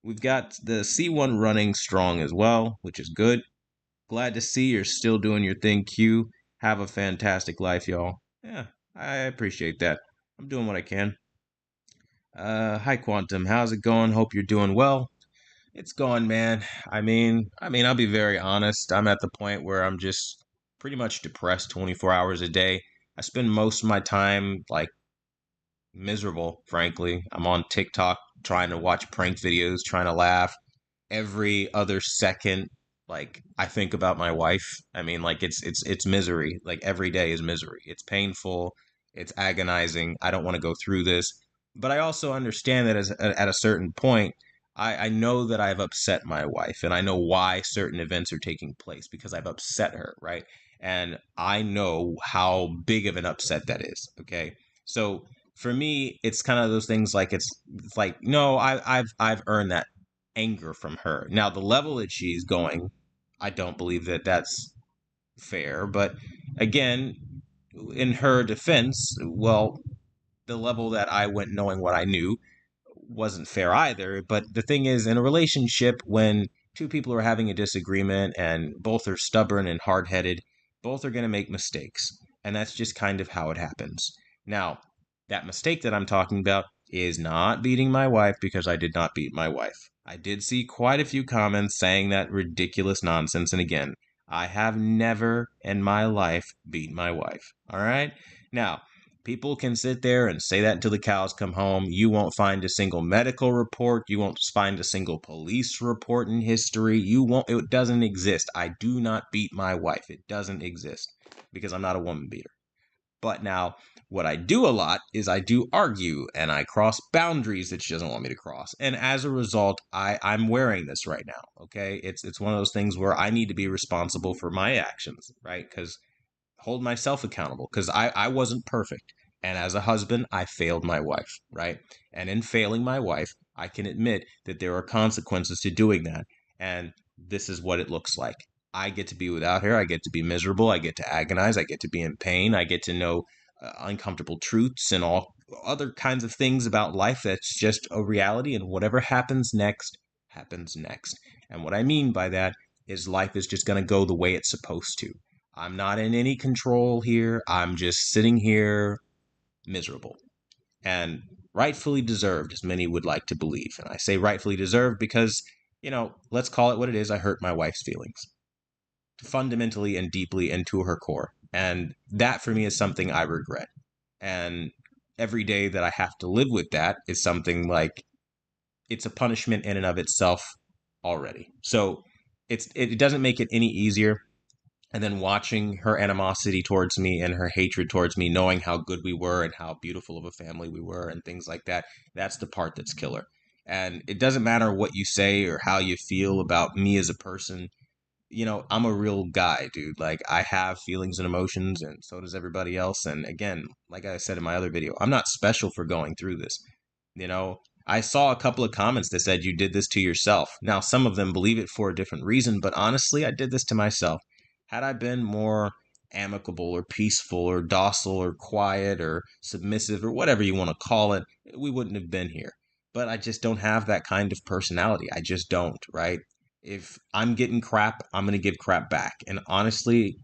We've got the C1 running strong as well, which is good. Glad to see you're still doing your thing, Q. Have a fantastic life, y'all. Yeah, I appreciate that. I'm doing what I can. Hi Quantum, how's it going? Hope you're doing well. It's going, man. I'll be very honest. I'm at the point where I'm just pretty much depressed 24 hours a day. I spend most of my time like miserable, frankly. I'm on TikTok trying to watch prank videos, trying to laugh. Every other second, like I think about my wife. Like it's misery. Like every day is misery. It's painful, it's agonizing. I don't want to go through this. But I also understand that at a certain point, I know that I've upset my wife, and I know why certain events are taking place because I've upset her, right? And I know how big of an upset that is. Okay. So for me, it's kind of those things like it's like no, I've earned that anger from her. Now the level that she's going, I don't believe that that's fair. But again, in her defense, well, the level that I went knowing what I knew wasn't fair either. But the thing is, in a relationship, when two people are having a disagreement and both are stubborn and hard headed, both are going to make mistakes. And that's just kind of how it happens. Now, that mistake that I'm talking about is not beating my wife because I did not beat my wife. I did see quite a few comments saying that ridiculous nonsense. And again, I have never in my life beat my wife. All right? Now, people can sit there and say that until the cows come home. You won't find a single medical report. You won't find a single police report in history. It doesn't exist. I do not beat my wife. It doesn't exist because I'm not a woman beater. But now, what I do a lot is I do argue and I cross boundaries that she doesn't want me to cross. And as a result, I'm wearing this right now. Okay. It's one of those things where I need to be responsible for my actions, right? Because hold myself accountable because I wasn't perfect. And as a husband, I failed my wife, right? And in failing my wife, I can admit that there are consequences to doing that. And this is what it looks like. I get to be without her. I get to be miserable. I get to agonize. I get to be in pain. I get to know uncomfortable truths and all other kinds of things about life that's just a reality. And whatever happens next, happens next. And what I mean by that is life is just going to go the way it's supposed to. I'm not in any control here. I'm just sitting here miserable and rightfully deserved, as many would like to believe. And I say rightfully deserved because, let's call it what it is. I hurt my wife's feelings fundamentally and deeply and to her core. And that for me is something I regret. And every day that I have to live with that is something like it's a punishment in and of itself already. So it doesn't make it any easier. And then watching her animosity towards me and her hatred towards me, knowing how good we were and how beautiful of a family we were and things like that, that's the part that's killer. And it doesn't matter what you say or how you feel about me as a person. I'm a real guy, dude. Like, I have feelings and emotions, and so does everybody else. And again, like I said in my other video, I'm not special for going through this. You know, I saw a couple of comments that said you did this to yourself. Now, some of them believe it for a different reason, but honestly, I did this to myself. Had I been more amicable or peaceful or docile or quiet or submissive or whatever you want to call it, we wouldn't have been here. But I just don't have that kind of personality. I just don't, right? If I'm getting crap, I'm going to give crap back. And honestly,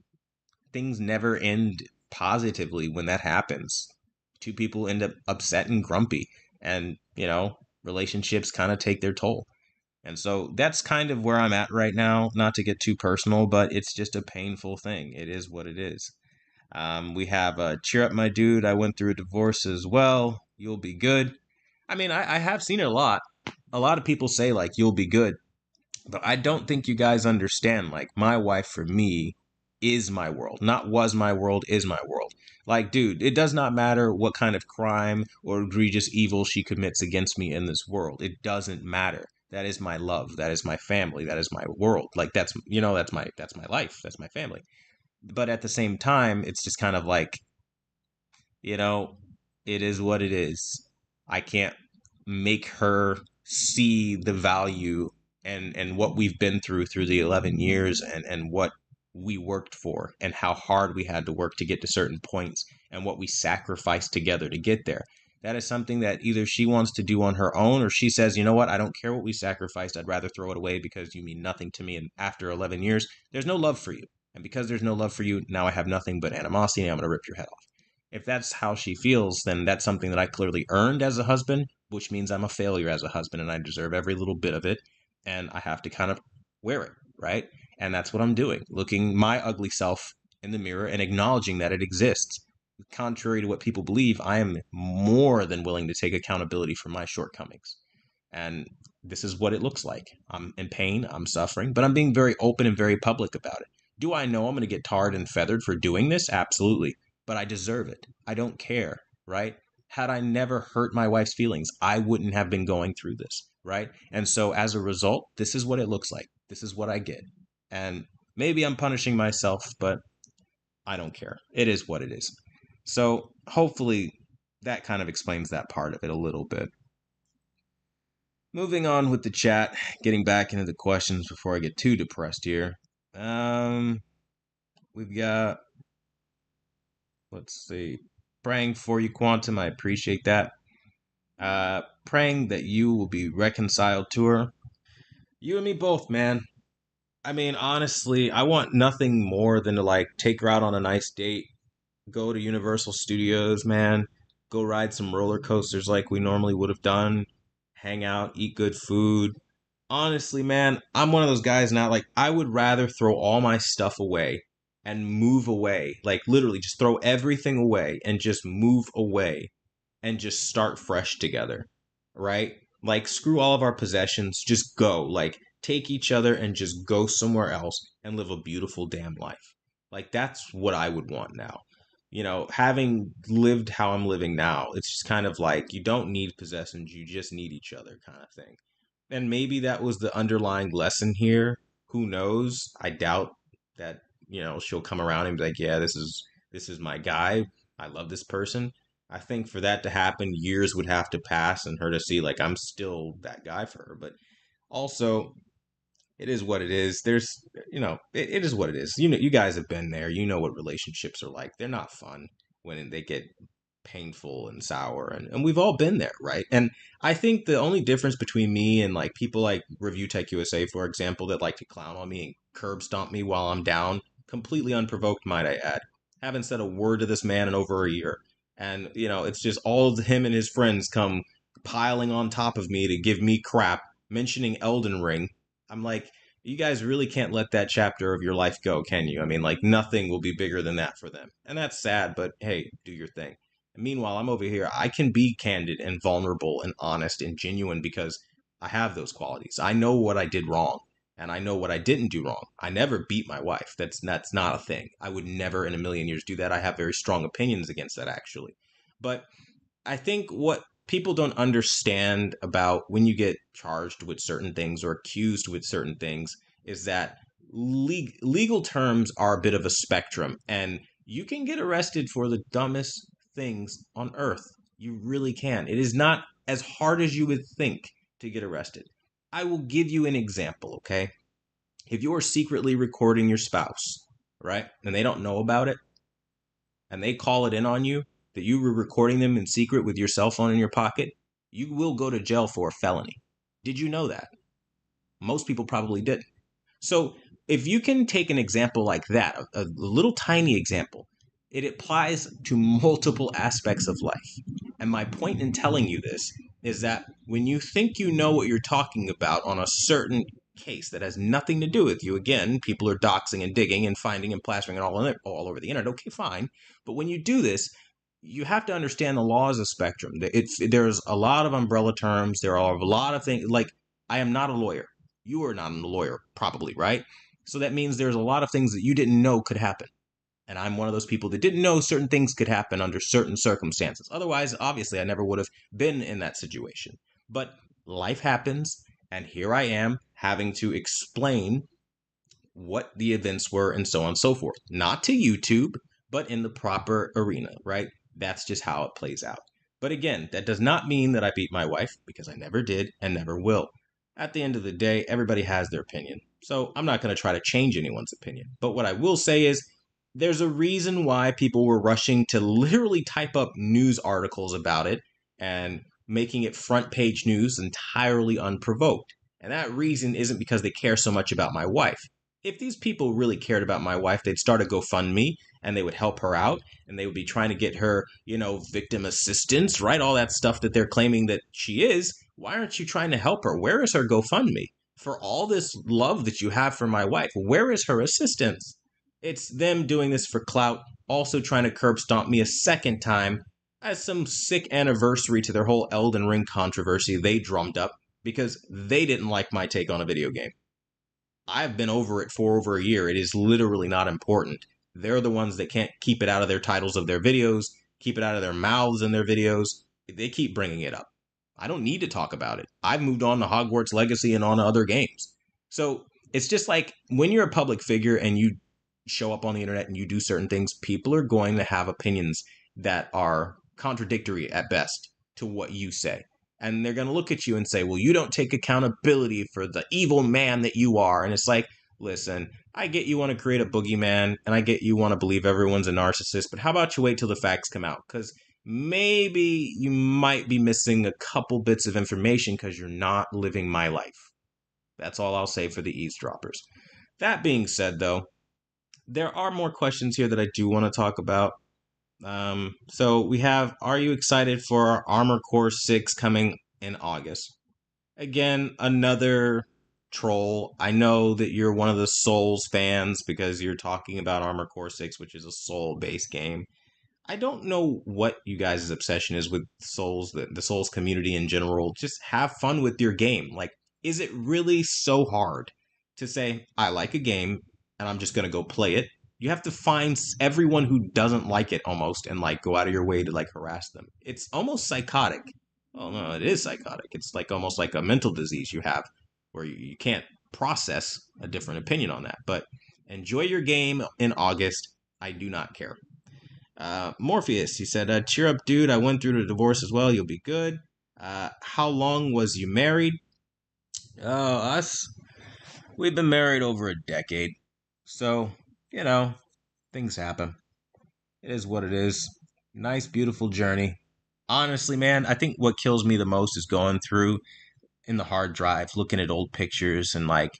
things never end positively when that happens. Two people end up upset and grumpy, and relationships kind of take their toll. And so that's kind of where I'm at right now. Not to get too personal, but it's just a painful thing. It is what it is. We have cheer up, my dude. I went through a divorce as well. You'll be good. I have seen it a lot. A lot of people say like you'll be good, but I don't think you guys understand. Like, my wife for me is my world. Not was my world, is my world. Like, dude, it does not matter what kind of crime or egregious evil she commits against me in this world. It doesn't matter. That is my love. That is my family. That is my world. Like, that's my life. That's my family. But at the same time, it's just kind of like, you know, it is what it is. I can't make her see the value and what we've been through the 11 years, and what we worked for, and how hard we had to work to get to certain points, and what we sacrificed together to get there. That is something that either she wants to do on her own, or she says, you know what, I don't care what we sacrificed. I'd rather throw it away because you mean nothing to me. And after 11 years, there's no love for you. And because there's no love for you, now I have nothing but animosity, and I'm going to rip your head off. If that's how she feels, then that's something that I clearly earned as a husband, which means I'm a failure as a husband and I deserve every little bit of it. And I have to kind of wear it, right? And that's what I'm doing, looking my ugly self in the mirror and acknowledging that it exists. Contrary to what people believe, I am more than willing to take accountability for my shortcomings. And this is what it looks like. I'm in pain, I'm suffering, but I'm being very open and very public about it. Do I know I'm going to get tarred and feathered for doing this? Absolutely. But I deserve it. I don't care, right? Had I never hurt my wife's feelings, I wouldn't have been going through this, right? And so as a result, this is what it looks like. This is what I get. And maybe I'm punishing myself, but I don't care. It is what it is. So hopefully that kind of explains that part of it a little bit. Moving on with the chat, getting back into the questions before I get too depressed here. We've got, let's see, praying for you, Quantum. I appreciate that. Praying that you will be reconciled to her. You and me both, man. I mean, honestly, I want nothing more than to like take her out on a nice date, go to Universal Studios, man, go ride some roller coasters like we normally would have done, hang out, eat good food. Honestly, man, I'm one of those guys now, like, I would rather throw all my stuff away and move away. Like, literally, just throw everything away and just move away and just start fresh together, right? Like, screw all of our possessions, just go. Like, take each other and just go somewhere else and live a beautiful damn life. Like, that's what I would want now. You know, having lived how I'm living now, it's just kind of like you don't need possessions, you just need each other kind of thing. And maybe that was the underlying lesson here. Who knows? I doubt that, she'll come around and be like, yeah, this is my guy. I love this person. I think for that to happen, years would have to pass and her to see like I'm still that guy for her. But also, it is what it is. It is what it is. You guys have been there. You know what relationships are like. They're not fun when they get painful and sour, and we've all been there, right? And I think the only difference between me and like people like Review Tech USA, for example, that like to clown on me and curb stomp me while I'm down, completely unprovoked, might I add. Haven't said a word to this man in over a year. And, it's just all of him and his friends come piling on top of me to give me crap, mentioning Elden Ring. I'm like, you guys really can't let that chapter of your life go, can you? I mean, like, nothing will be bigger than that for them. And that's sad, but hey, do your thing. And meanwhile, I'm over here. I can be candid and vulnerable and honest and genuine because I have those qualities. I know what I did wrong and I know what I didn't do wrong. I never beat my wife. That's not a thing. I would never in a million years do that. I have very strong opinions against that, actually. But I think what people don't understand about when you get charged with certain things or accused with certain things is that legal terms are a bit of a spectrum, and you can get arrested for the dumbest things on earth. You really can. It is not as hard as you would think to get arrested. I will give you an example, okay? If you are secretly recording your spouse, right, and they don't know about it, and they call it in on you, that you were recording them in secret with your cell phone in your pocket, you will go to jail for a felony. Did you know that? Most people probably didn't. So if you can take an example like that, a little tiny example, it applies to multiple aspects of life. And my point in telling you this is that when you think you know what you're talking about on a certain case that has nothing to do with you, again, people are doxing and digging and finding and plastering it all over the internet. Okay, fine. But when you do this, you have to understand the law is a spectrum. There's a lot of umbrella terms. There are a lot of things. Like, I am not a lawyer. You are not a lawyer, probably, right? So that means there's a lot of things that you didn't know could happen. And I'm one of those people that didn't know certain things could happen under certain circumstances. Otherwise, obviously, I never would have been in that situation. But life happens, and here I am having to explain what the events were and so on and so forth. Not to YouTube, but in the proper arena, right? That's just how it plays out. But again, that does not mean that I beat my wife, because I never did and never will. At the end of the day, everybody has their opinion. So I'm not going to try to change anyone's opinion. But what I will say is there's a reason why people were rushing to literally type up news articles about it and making it front page news entirely unprovoked. And that reason isn't because they care so much about my wife. If these people really cared about my wife, they'd start a GoFundMe and they would help her out and they would be trying to get her, victim assistance, right? All that stuff that they're claiming that she is. Why aren't you trying to help her? Where is her GoFundMe? For all this love that you have for my wife, where is her assistance? It's them doing this for clout, also trying to curb stomp me a second time as some sick anniversary to their whole Elden Ring controversy they drummed up because they didn't like my take on a video game. I've been over it for over a year. It is literally not important. They're the ones that can't keep it out of their titles of their videos, keep it out of their mouths in their videos. They keep bringing it up. I don't need to talk about it. I've moved on to Hogwarts Legacy and on to other games. So it's just like when you're a public figure and you show up on the internet and you do certain things, people are going to have opinions that are contradictory at best to what you say. And they're going to look at you and say, well, you don't take accountability for the evil man that you are. And it's like, listen, I get you want to create a boogeyman and I get you want to believe everyone's a narcissist, but how about you wait till the facts come out? Because maybe you might be missing a couple bits of information because you're not living my life. That's all I'll say for the eavesdroppers. That being said, though, there are more questions here that I do want to talk about. So we have, are you excited for Armor Core 6 coming in August? Again, another troll. I know that you're one of the Souls fans because you're talking about Armor Core 6, which is a Soul-based game. I don't know what you guys' obsession is with Souls, the Souls community in general. Just have fun with your game. Like, is it really so hard to say, I like a game and I'm just going to go play it? You have to find everyone who doesn't like it almost and like go out of your way to like harass them. It's almost psychotic. Oh no, it is psychotic. It's like almost like a mental disease you have where you can't process a different opinion on that. But enjoy your game in August. I do not care. Morpheus, he said, cheer up, dude. I went through the divorce as well. You'll be good. How long was you married? Us, we've been married over a decade. So, things happen. It is what it is. Nice, beautiful journey. Honestly, man, I think what kills me the most is going through in the hard drive, looking at old pictures and like,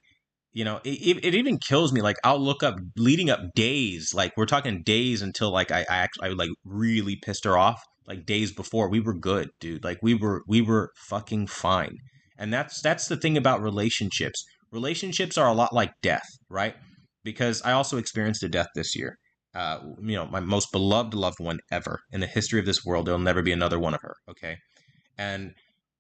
it even kills me. Like I'll look up leading up days, like we're talking days until like I like really pissed her off. Like days before we were good, dude. Like we were fucking fine. And that's the thing about relationships. Relationships are a lot like death, right? Because I also experienced a death this year. My most beloved loved one ever in the history of this world. There'll never be another one of her. Okay. And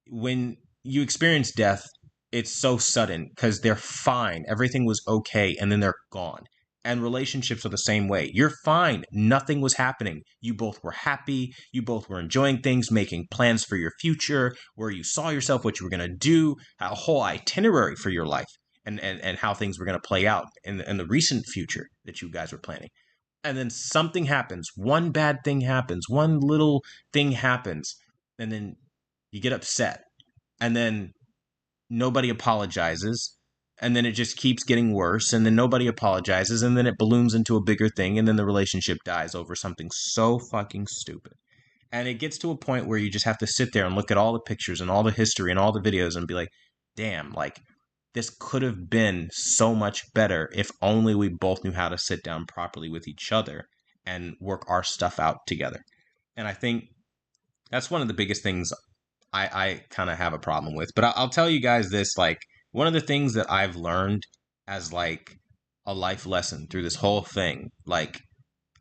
when you experience death, it's so sudden because they're fine. Everything was okay. And then they're gone. And relationships are the same way. You're fine. Nothing was happening. You both were happy. You both were enjoying things, making plans for your future, where you saw yourself, what you were going to do, a whole itinerary for your life and how things were going to play out in the recent future that you guys were planning. And then something happens. One bad thing happens. One little thing happens. And then you get upset. And then nobody apologizes. And then it just keeps getting worse. And then nobody apologizes. And then it balloons into a bigger thing. And then the relationship dies over something so fucking stupid. And it gets to a point where you just have to sit there and look at all the pictures and all the history and all the videos and be like, damn, like, this could have been so much better if only we both knew how to sit down properly with each other and work our stuff out together. And I think that's one of the biggest things I kind of have a problem with. But I'll tell you guys this, like, one of the things that I've learned as like a life lesson through this whole thing, like,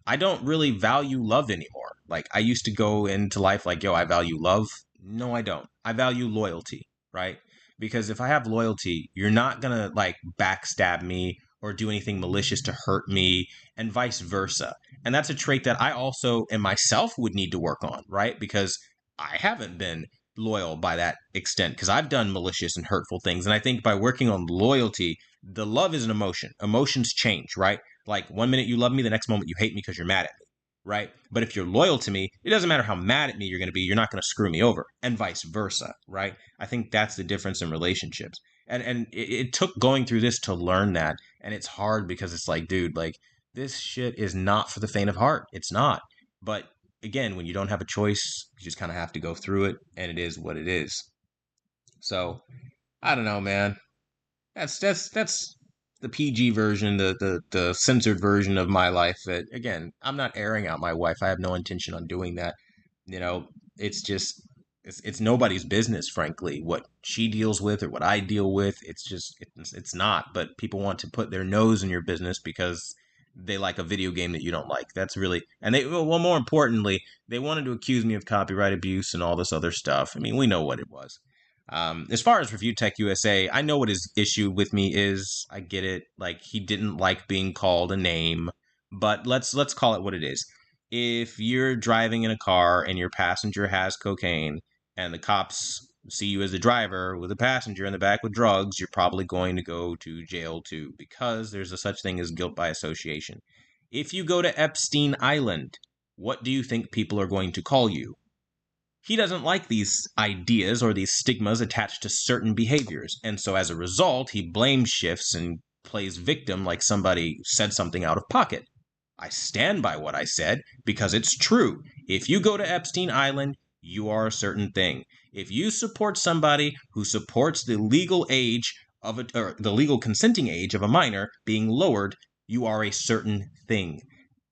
I don't really value love anymore. Like, I used to go into life like, yo, I value love. No, I don't. I value loyalty, right? Because if I have loyalty, you're not going to like backstab me or do anything malicious to hurt me and vice versa. And that's a trait that I also in myself would need to work on, right? Because I haven't been loyal by that extent because I've done malicious and hurtful things. And I think by working on loyalty, the love is an emotion. Emotions change, right? Like 1 minute you love me, the next moment you hate me because you're mad at me, right? But if you're loyal to me, it doesn't matter how mad at me you're going to be. You're not going to screw me over and vice versa, right? I think that's the difference in relationships. And it took going through this to learn that. And it's hard because it's like, dude, like this shit is not for the faint of heart. It's not. But again, when you don't have a choice, you just kind of have to go through it, and it is what it is. So I don't know, man. That's the PG version, the censored version of my life. That again, I'm not airing out my wife. I have no intention on doing that. You know, it's just it's nobody's business, frankly, what she deals with or what I deal with. It's not. But people want to put their nose in your business because they like a video game that you don't like. That's really, and they, well, more importantly, they wanted to accuse me of copyright abuse and all this other stuff. I mean, we know what it was. As far as Review Tech USA, I know what his issue with me is. I get it. Like he didn't like being called a name, but let's call it what it is. If you're driving in a car and your passenger has cocaine and the cops see you as the driver with a passenger in the back with drugs, you're probably going to go to jail too because there's a such thing as guilt by association. If you go to Epstein Island, what do you think people are going to call you? He doesn't like these ideas or these stigmas attached to certain behaviors. And so as a result, he blame shifts and plays victim like somebody said something out of pocket. I stand by what I said because it's true. If you go to Epstein Island, you are a certain thing. If you support somebody who supports the legal age of a, or the legal consenting age of a minor being lowered, you are a certain thing.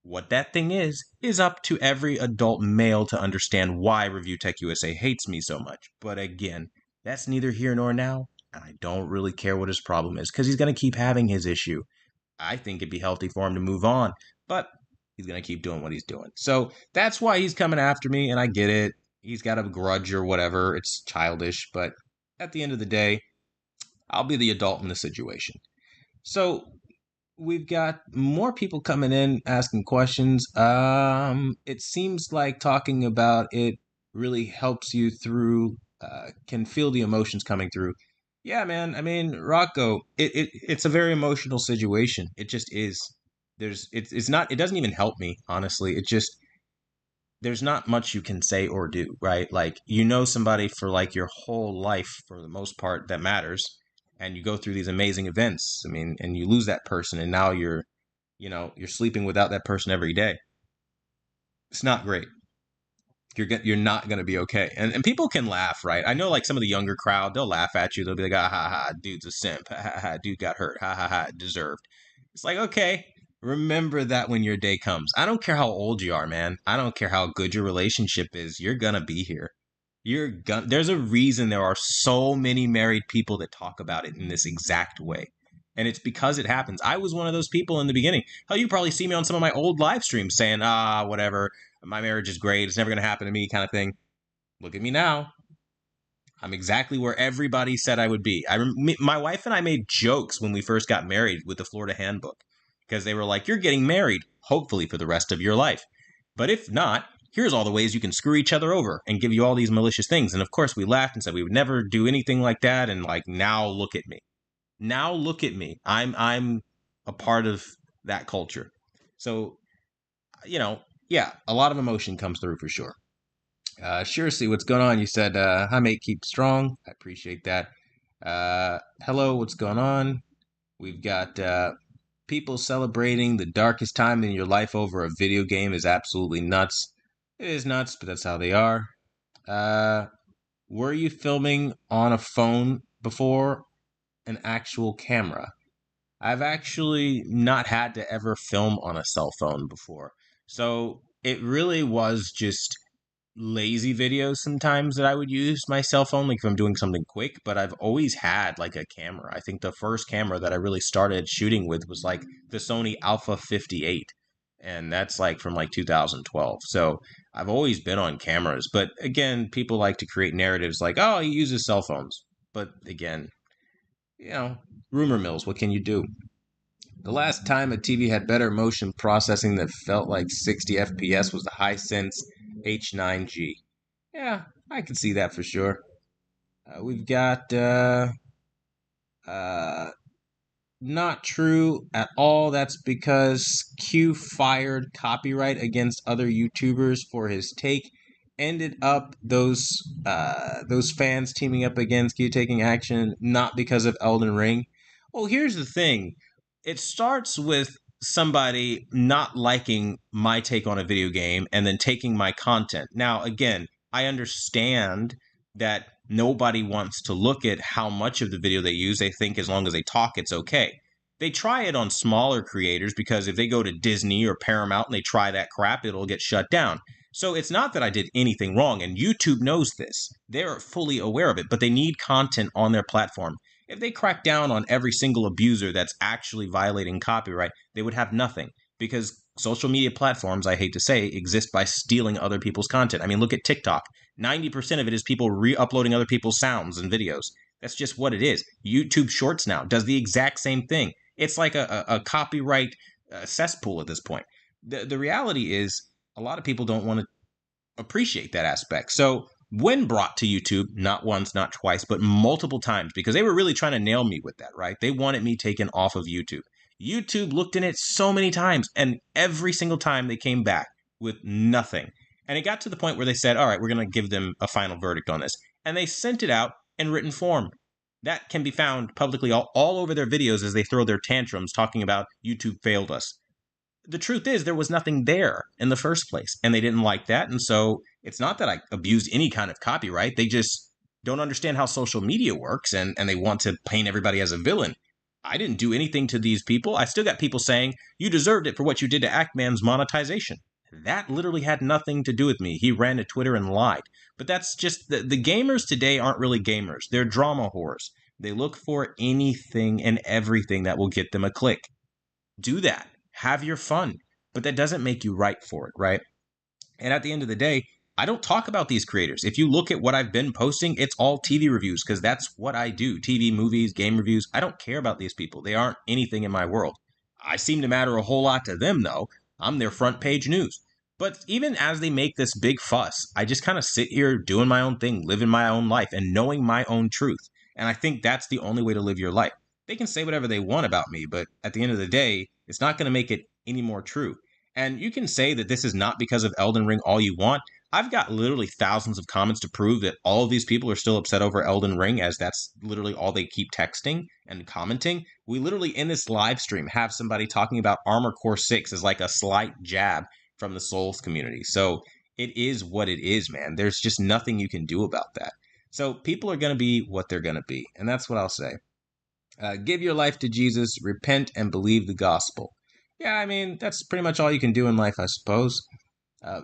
What that thing is up to every adult male to understand why Review Tech USA hates me so much. But again, that's neither here nor now, and I don't really care what his problem is, because he's going to keep having his issue. I think it'd be healthy for him to move on, but he's going to keep doing what he's doing. So that's why he's coming after me, and I get it. He's got a grudge or whatever. It's childish, but at the end of the day, I'll be the adult in the situation. So we've got more people coming in asking questions. It seems like talking about it really helps you through, can feel the emotions coming through. Yeah, man. I mean, Rocco, it's a very emotional situation. It just is. It's not, it doesn't even help me, honestly. It just, there's not much you can say or do, right? Like, you know somebody for like your whole life for the most part that matters, and you go through these amazing events. I mean, and you lose that person, and now you're sleeping without that person every day. It's not great. You're not gonna be okay. And people can laugh, right? I know like some of the younger crowd, they'll laugh at you. They'll be like, ah ha ha, dude's a simp. Ha ha ha, dude got hurt. Ha ha ha, deserved. It's like, okay, remember that when your day comes. I don't care how old you are, man. I don't care how good your relationship is. You're gonna be here. There's a reason there are so many married people that talk about it in this exact way. And it's because it happens. I was one of those people in the beginning. Hell, you probably see me on some of my old live streams saying, whatever, my marriage is great, it's never going to happen to me, kind of thing. Look at me now. I'm exactly where everybody said I would be. My wife and I made jokes when we first got married with the Florida Handbook, because they were like, you're getting married, hopefully for the rest of your life. But if not, here's all the ways you can screw each other over and give you all these malicious things. And of course, we laughed and said we would never do anything like that. And like, now look at me. Now look at me. I'm a part of that culture. So, yeah, a lot of emotion comes through for sure. Sure, see what's going on. You said, hi, mate, keep strong. I appreciate that. Hello, what's going on? We've got people celebrating the darkest time in your life over a video game is absolutely nuts. It is nuts, but that's how they are. Were you filming on a phone before an actual camera? I've actually not had to ever film on a cell phone before. So it really was just lazy videos sometimes that I would use my cell phone, like if I'm doing something quick, but I've always had like a camera. I think the first camera that I really started shooting with was like the Sony Alpha 58. And that's like from like 2012. So I've always been on cameras. But again, people like to create narratives like, oh, he uses cell phones. But again, you know, rumor mills, what can you do? The last time a TV had better motion processing that felt like 60 FPS was the Hisense H9G. Yeah, I can see that for sure. We've got uh, not true at all. That's because Q fired copyright against other YouTubers for his take. ended up those fans teaming up against Q taking action not because of Elden Ring? Well, here's the thing. It starts with somebody not liking my take on a video game and then taking my content. Now, again, I understand that nobody wants to look at how much of the video they use. They think as long as they talk, it's okay. They try it on smaller creators because if they go to Disney or Paramount and they try that crap, it'll get shut down. So it's not that I did anything wrong, and YouTube knows this. They're fully aware of it, but they need content on their platform. If they crack down on every single abuser that's actually violating copyright, they would have nothing because social media platforms, I hate to say, exist by stealing other people's content. I mean, look at TikTok. 90% of it is people re-uploading other people's sounds and videos. That's just what it is. YouTube Shorts now does the exact same thing. It's like a copyright cesspool at this point. The reality is a lot of people don't want to appreciate that aspect. So when brought to YouTube, not once, not twice, but multiple times, because they were really trying to nail me with that, right? They wanted me taken off of YouTube. YouTube looked in it so many times, and every single time they came back with nothing. And it got to the point where they said, all right, we're going to give them a final verdict on this. And they sent it out in written form. That can be found publicly all over their videos as they throw their tantrums talking about YouTube failed us. The truth is there was nothing there in the first place, and they didn't like that. And so it's not that I abused any kind of copyright. They just don't understand how social media works, and they want to paint everybody as a villain. I didn't do anything to these people. I still got people saying, you deserved it for what you did to Ackman's monetization. That literally had nothing to do with me. He ran to Twitter and lied. But that's just, the gamers today aren't really gamers. They're drama whores. They look for anything and everything that will get them a click. Do that. Have your fun. But that doesn't make you right for it, right? And at the end of the day, I don't talk about these creators. If you look at what I've been posting, it's all TV reviews because that's what I do. TV, movies, game reviews. I don't care about these people. They aren't anything in my world. I seem to matter a whole lot to them, though. I'm their front page news. But even as they make this big fuss, I just kind of sit here doing my own thing, living my own life, and knowing my own truth. And I think that's the only way to live your life. They can say whatever they want about me, but at the end of the day, it's not going to make it any more true. And you can say that this is not because of Elden Ring all you want. I've got literally thousands of comments to prove that all of these people are still upset over Elden Ring, as that's literally all they keep texting and commenting. We literally, in this live stream, have somebody talking about Armor Core 6 as like a slight jab from the Souls community. So it is what it is, man. There's just nothing you can do about that. So people are going to be what they're going to be. And that's what I'll say. Give your life to Jesus, repent, and believe the gospel. Yeah, I mean, that's pretty much all you can do in life, I suppose.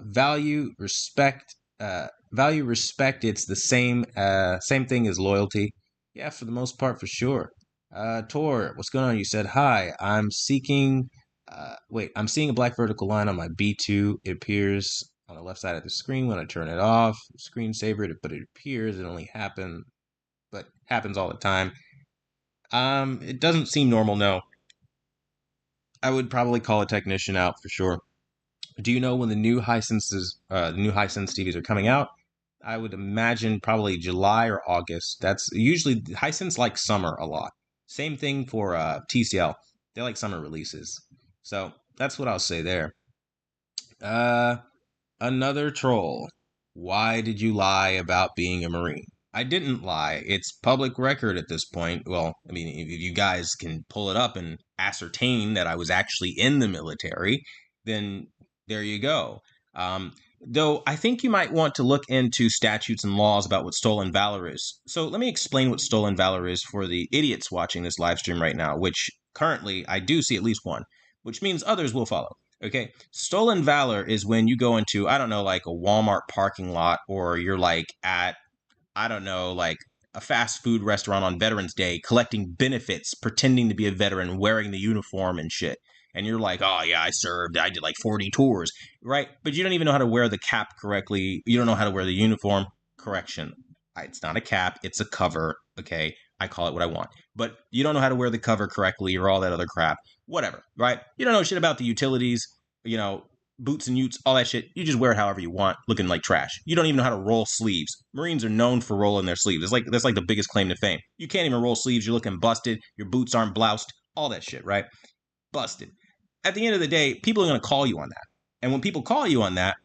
Value, respect. Value, respect. It's the same thing as loyalty. Yeah, for the most part, for sure. Tor, what's going on? You said, hi, I'm seeking... I'm seeing a black vertical line on my B2. It appears on the left side of the screen when I turn it off. Screensaver, but it appears it only happens all the time. It doesn't seem normal, no. I would probably call a technician out for sure. Do you know when the new Hisense TVs are coming out? I would imagine probably July or August. That's usually Hisense like summer a lot. Same thing for TCL. They like summer releases. So that's what I'll say there. Another troll. Why did you lie about being a Marine? I didn't lie. It's public record at this point. Well, I mean, if you guys can pull it up and ascertain that I was actually in the military, then there you go. Though I think you might want to look into statutes and laws about what stolen valor is. So let me explain what stolen valor is for the idiots watching this live stream right now, which currently I do see at least one, which means others will follow. Okay, stolen valor is when you go into, I don't know, like a Walmart parking lot, or you're like at, I don't know, like a fast food restaurant on Veterans Day, collecting benefits, pretending to be a veteran, wearing the uniform and shit. And you're like, oh yeah, I served, I did like 40 tours, right? But you don't even know how to wear the cap correctly. You don't know how to wear the uniform. Correction. It's not a cap, it's a cover, okay? I call it what I want. But you don't know how to wear the cover correctly or all that other crap. Whatever, right? You don't know shit about the utilities, boots and utes, all that shit. You just wear it however you want, looking like trash. You don't even know how to roll sleeves. Marines are known for rolling their sleeves. That's like the biggest claim to fame. You can't even roll sleeves. You're looking busted. Your boots aren't bloused. All that shit, right? Busted. At the end of the day, people are going to call you on that. And when people call you on that,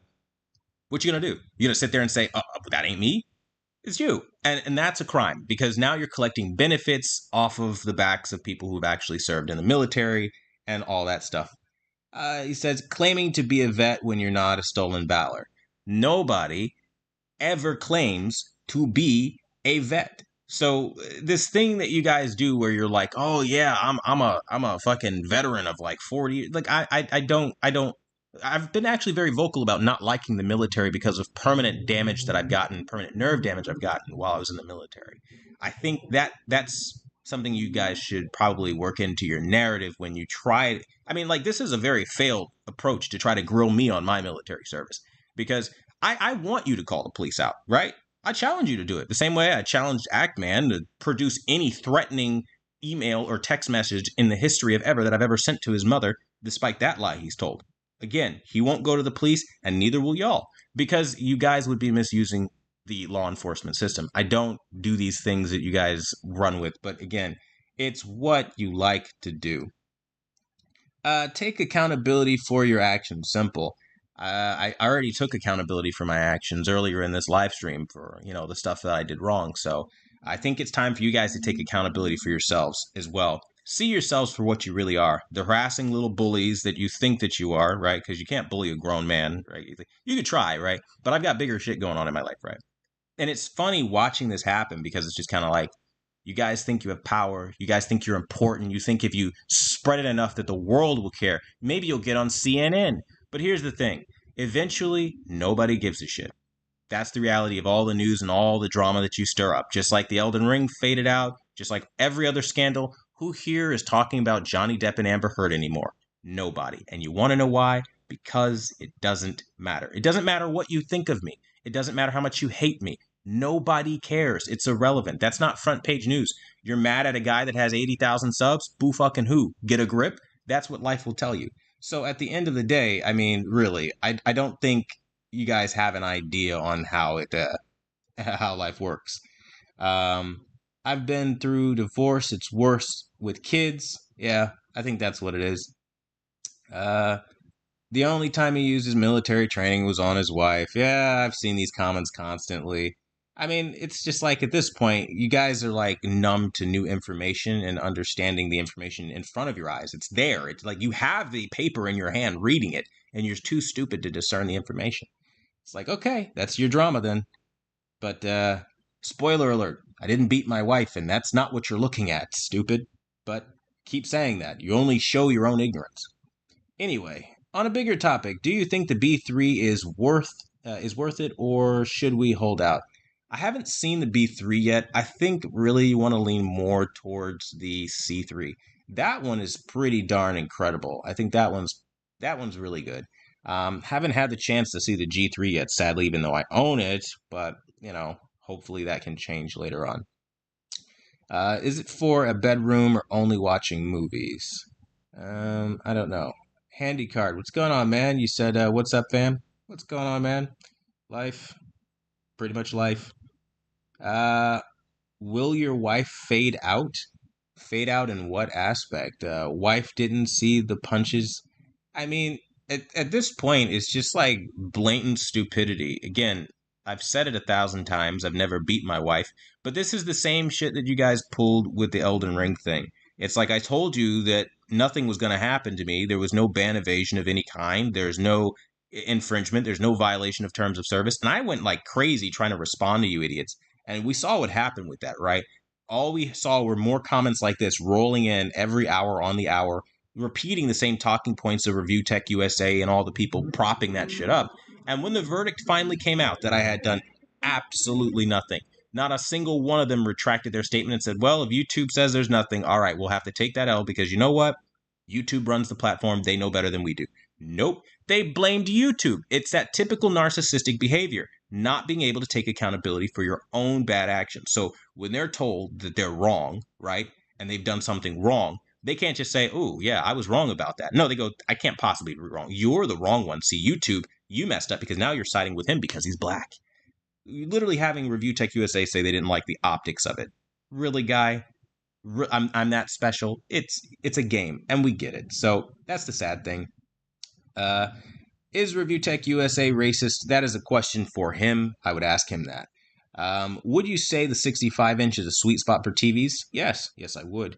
What you gonna do? You gonna sit there and say, "Oh, that ain't me"? It's you. And that's a crime because now you're collecting benefits off of the backs of people who've actually served in the military and all that stuff. He says, claiming to be a vet when you're not a stolen valor. Nobody ever claims to be a vet. So this thing that you guys do where you're like, oh yeah, I'm a fucking veteran of like 40. Like I don't. I've been actually very vocal about not liking the military because of permanent damage that I've gotten, permanent nerve damage I've gotten while I was in the military. I think that's something you guys should probably work into your narrative when you try. I mean, like this is a very failed approach to try to grill me on my military service because I want you to call the police out, right? I challenge you to do it. The same way I challenged Actman to produce any threatening email or text message in the history of ever that I've ever sent to his mother, despite that lie he's told. Again, he won't go to the police, and neither will y'all, because you guys would be misusing the law enforcement system. I don't do these things that you guys run with, but again, it's what you like to do. Take accountability for your actions. Simple. I already took accountability for my actions earlier in this live stream for the stuff that I did wrong. So I think it's time for you guys to take accountability for yourselves as well. See yourselves for what you really are. The harassing little bullies that you think that you are, right? Because you can't bully a grown man, right? You could try, right? But I've got bigger shit going on in my life, right? And it's funny watching this happen because it's just kind of like you guys think you have power. You guys think you're important. You think if you spread it enough that the world will care. Maybe you'll get on CNN. But here's the thing. Eventually, nobody gives a shit. That's the reality of all the news and all the drama that you stir up. Just like the Elden Ring faded out, just like every other scandal, who here is talking about Johnny Depp and Amber Heard anymore? Nobody. And you want to know why? Because it doesn't matter. It doesn't matter what you think of me. It doesn't matter how much you hate me. Nobody cares. It's irrelevant. That's not front page news. You're mad at a guy that has 80,000 subs? Boo fucking who? Get a grip? That's what life will tell you. So at the end of the day, I mean, really, I don't think you guys have an idea on how it how life works. Um, I've been through divorce. It's worse with kids. Yeah, I think that's what it is. Uh, the only time he used his military training was on his wife. Yeah, I've seen these comments constantly. I mean, it's just like at this point, you guys are like numb to new information and understanding the information in front of your eyes. It's there. It's like you have the paper in your hand reading it, and you're too stupid to discern the information. It's like, okay, that's your drama then. But spoiler alert, I didn't beat my wife, and that's not what you're looking at, stupid. But keep saying that. You only show your own ignorance. Anyway, on a bigger topic, do you think the B3 is worth it, or should we hold out? I haven't seen the B3 yet. I think really you want to lean more towards the C3. That one is pretty darn incredible. I think that one's really good. Haven't had the chance to see the G3 yet, sadly, even though I own it. But hopefully that can change later on. Is it for a bedroom or only watching movies? I don't know. Handy card. What's going on, man? You said, what's up, fam? What's going on, man? Life. Pretty much life. Uh, will your wife fade out? Fade out in what aspect? Wife didn't see the punches. I mean, at this point, it's just like blatant stupidity. Again, I've said it 1,000 times. I've never beat my wife, but this is the same shit that you guys pulled with the Elden Ring thing. It's like I told you that nothing was going to happen to me. There was no ban evasion of any kind. There's no infringement. There's no violation of terms of service. And I went like crazy trying to respond to you idiots. And we saw what happened with that, right? All we saw were more comments like this rolling in every hour on the hour, repeating the same talking points of Review Tech USA and all the people propping that shit up. And when the verdict finally came out that I had done absolutely nothing, not a single one of them retracted their statement and said, well, if YouTube says there's nothing, all right, we'll have to take that L because you know what? YouTube runs the platform. They know better than we do. Nope. They blamed YouTube. It's that typical narcissistic behavior, not being able to take accountability for your own bad actions. So when they're told that they're wrong, right, and they've done something wrong, they can't just say, oh, yeah, I was wrong about that. No, they go, I can't possibly be wrong. You're the wrong one. See, YouTube, you messed up because now you're siding with him because he's black. Literally having Review Tech USA say they didn't like the optics of it. Really, guy? I'm that special. It's a game, and we get it. So that's the sad thing. Uh, Is Review Tech USA racist? That is a question for him. I would ask him that. Would you say the 65-inch is a sweet spot for TVs? Yes, yes, I would.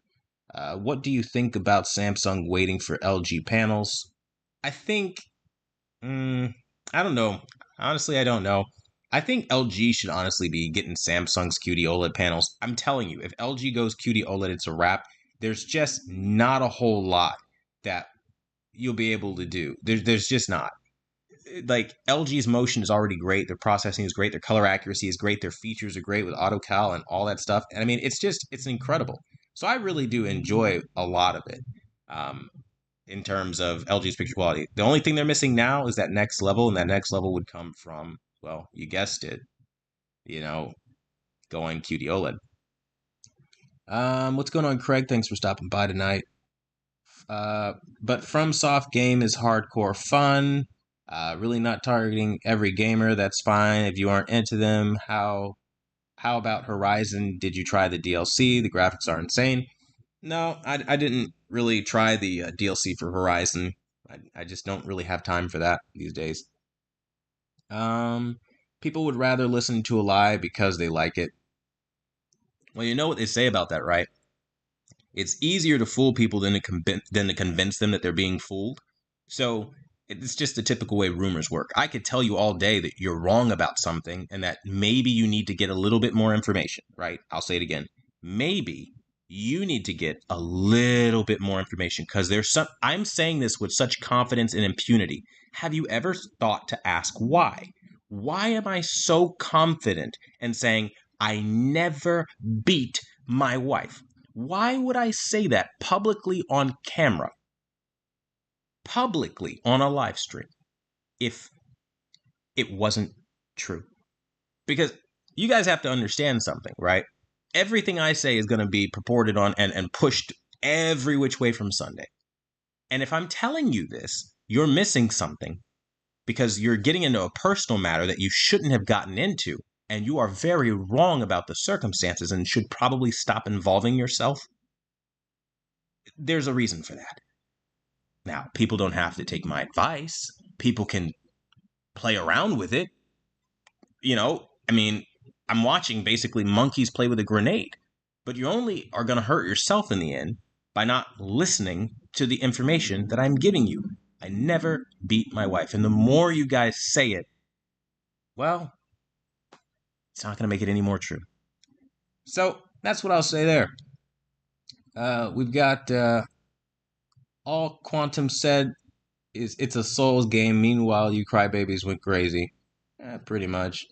What do you think about Samsung waiting for LG panels? I think, I don't know. Honestly, I don't know. I think LG should honestly be getting Samsung's QD OLED panels. I'm telling you, if LG goes QD OLED, it's a wrap. There's just not a whole lot that you'll be able to do. There's just not. Like LG's motion is already great. Their processing is great. Their color accuracy is great. Their features are great with auto cal and all that stuff. And I mean, it's incredible. So I really do enjoy a lot of it. Um, in terms of LG's picture quality, the only thing they're missing now is that next level, and that next level would come from, well, you guessed it, you know, going QD OLED. What's going on, Craig? Thanks for stopping by tonight. But FromSoft game is hardcore fun. Really not targeting every gamer. That's fine if you aren't into them. How about Horizon? Did you try the DLC? The graphics are insane. No, I didn't really try the DLC for Horizon. I just don't really have time for that these days. Um, People would rather listen to a lie because they like it. Well, you know what they say about that, right? It's easier to fool people than to convince them that they're being fooled. So it's just the typical way rumors work. I could tell you all day that you're wrong about something and that maybe you need to get a little bit more information, right? I'll say it again. Maybe you need to get a little bit more information because I'm saying this with such confidence and impunity. Have you ever thought to ask why? Why am I so confident in saying I never beat my wife? Why would I say that publicly on camera, publicly on a live stream, if it wasn't true? Because you guys have to understand something, right? Everything I say is going to be purported on and pushed every which way from Sunday. And if I'm telling you this, you're missing something because you're getting into a personal matter that you shouldn't have gotten into. And you are very wrong about the circumstances and should probably stop involving yourself. There's a reason for that. Now, people don't have to take my advice. People can play around with it. I mean, I'm watching basically monkeys play with a grenade, but you only are going to hurt yourself in the end by not listening to the information that I'm giving you. I never beat my wife. And the more you guys say it, well, it's not going to make it any more true. So that's what I'll say there. We've got all Quantum said is it's a Souls game. Meanwhile, you crybabies went crazy. Pretty much.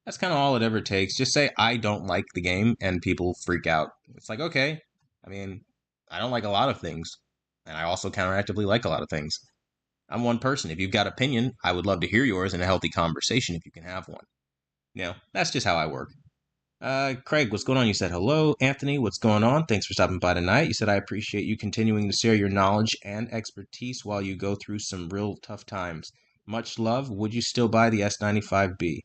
That's kind of all it ever takes. Just say, I don't like the game, and people freak out. It's like, okay. I mean, I don't like a lot of things. And I also counteractively like a lot of things. I'm one person. If you've got opinion, I would love to hear yours in a healthy conversation if you can have one. That's just how I work. Craig, what's going on? You said hello. Anthony, what's going on? Thanks for stopping by tonight. You said I appreciate you continuing to share your knowledge and expertise while you go through some real tough times. Much love. Would you still buy the S95B?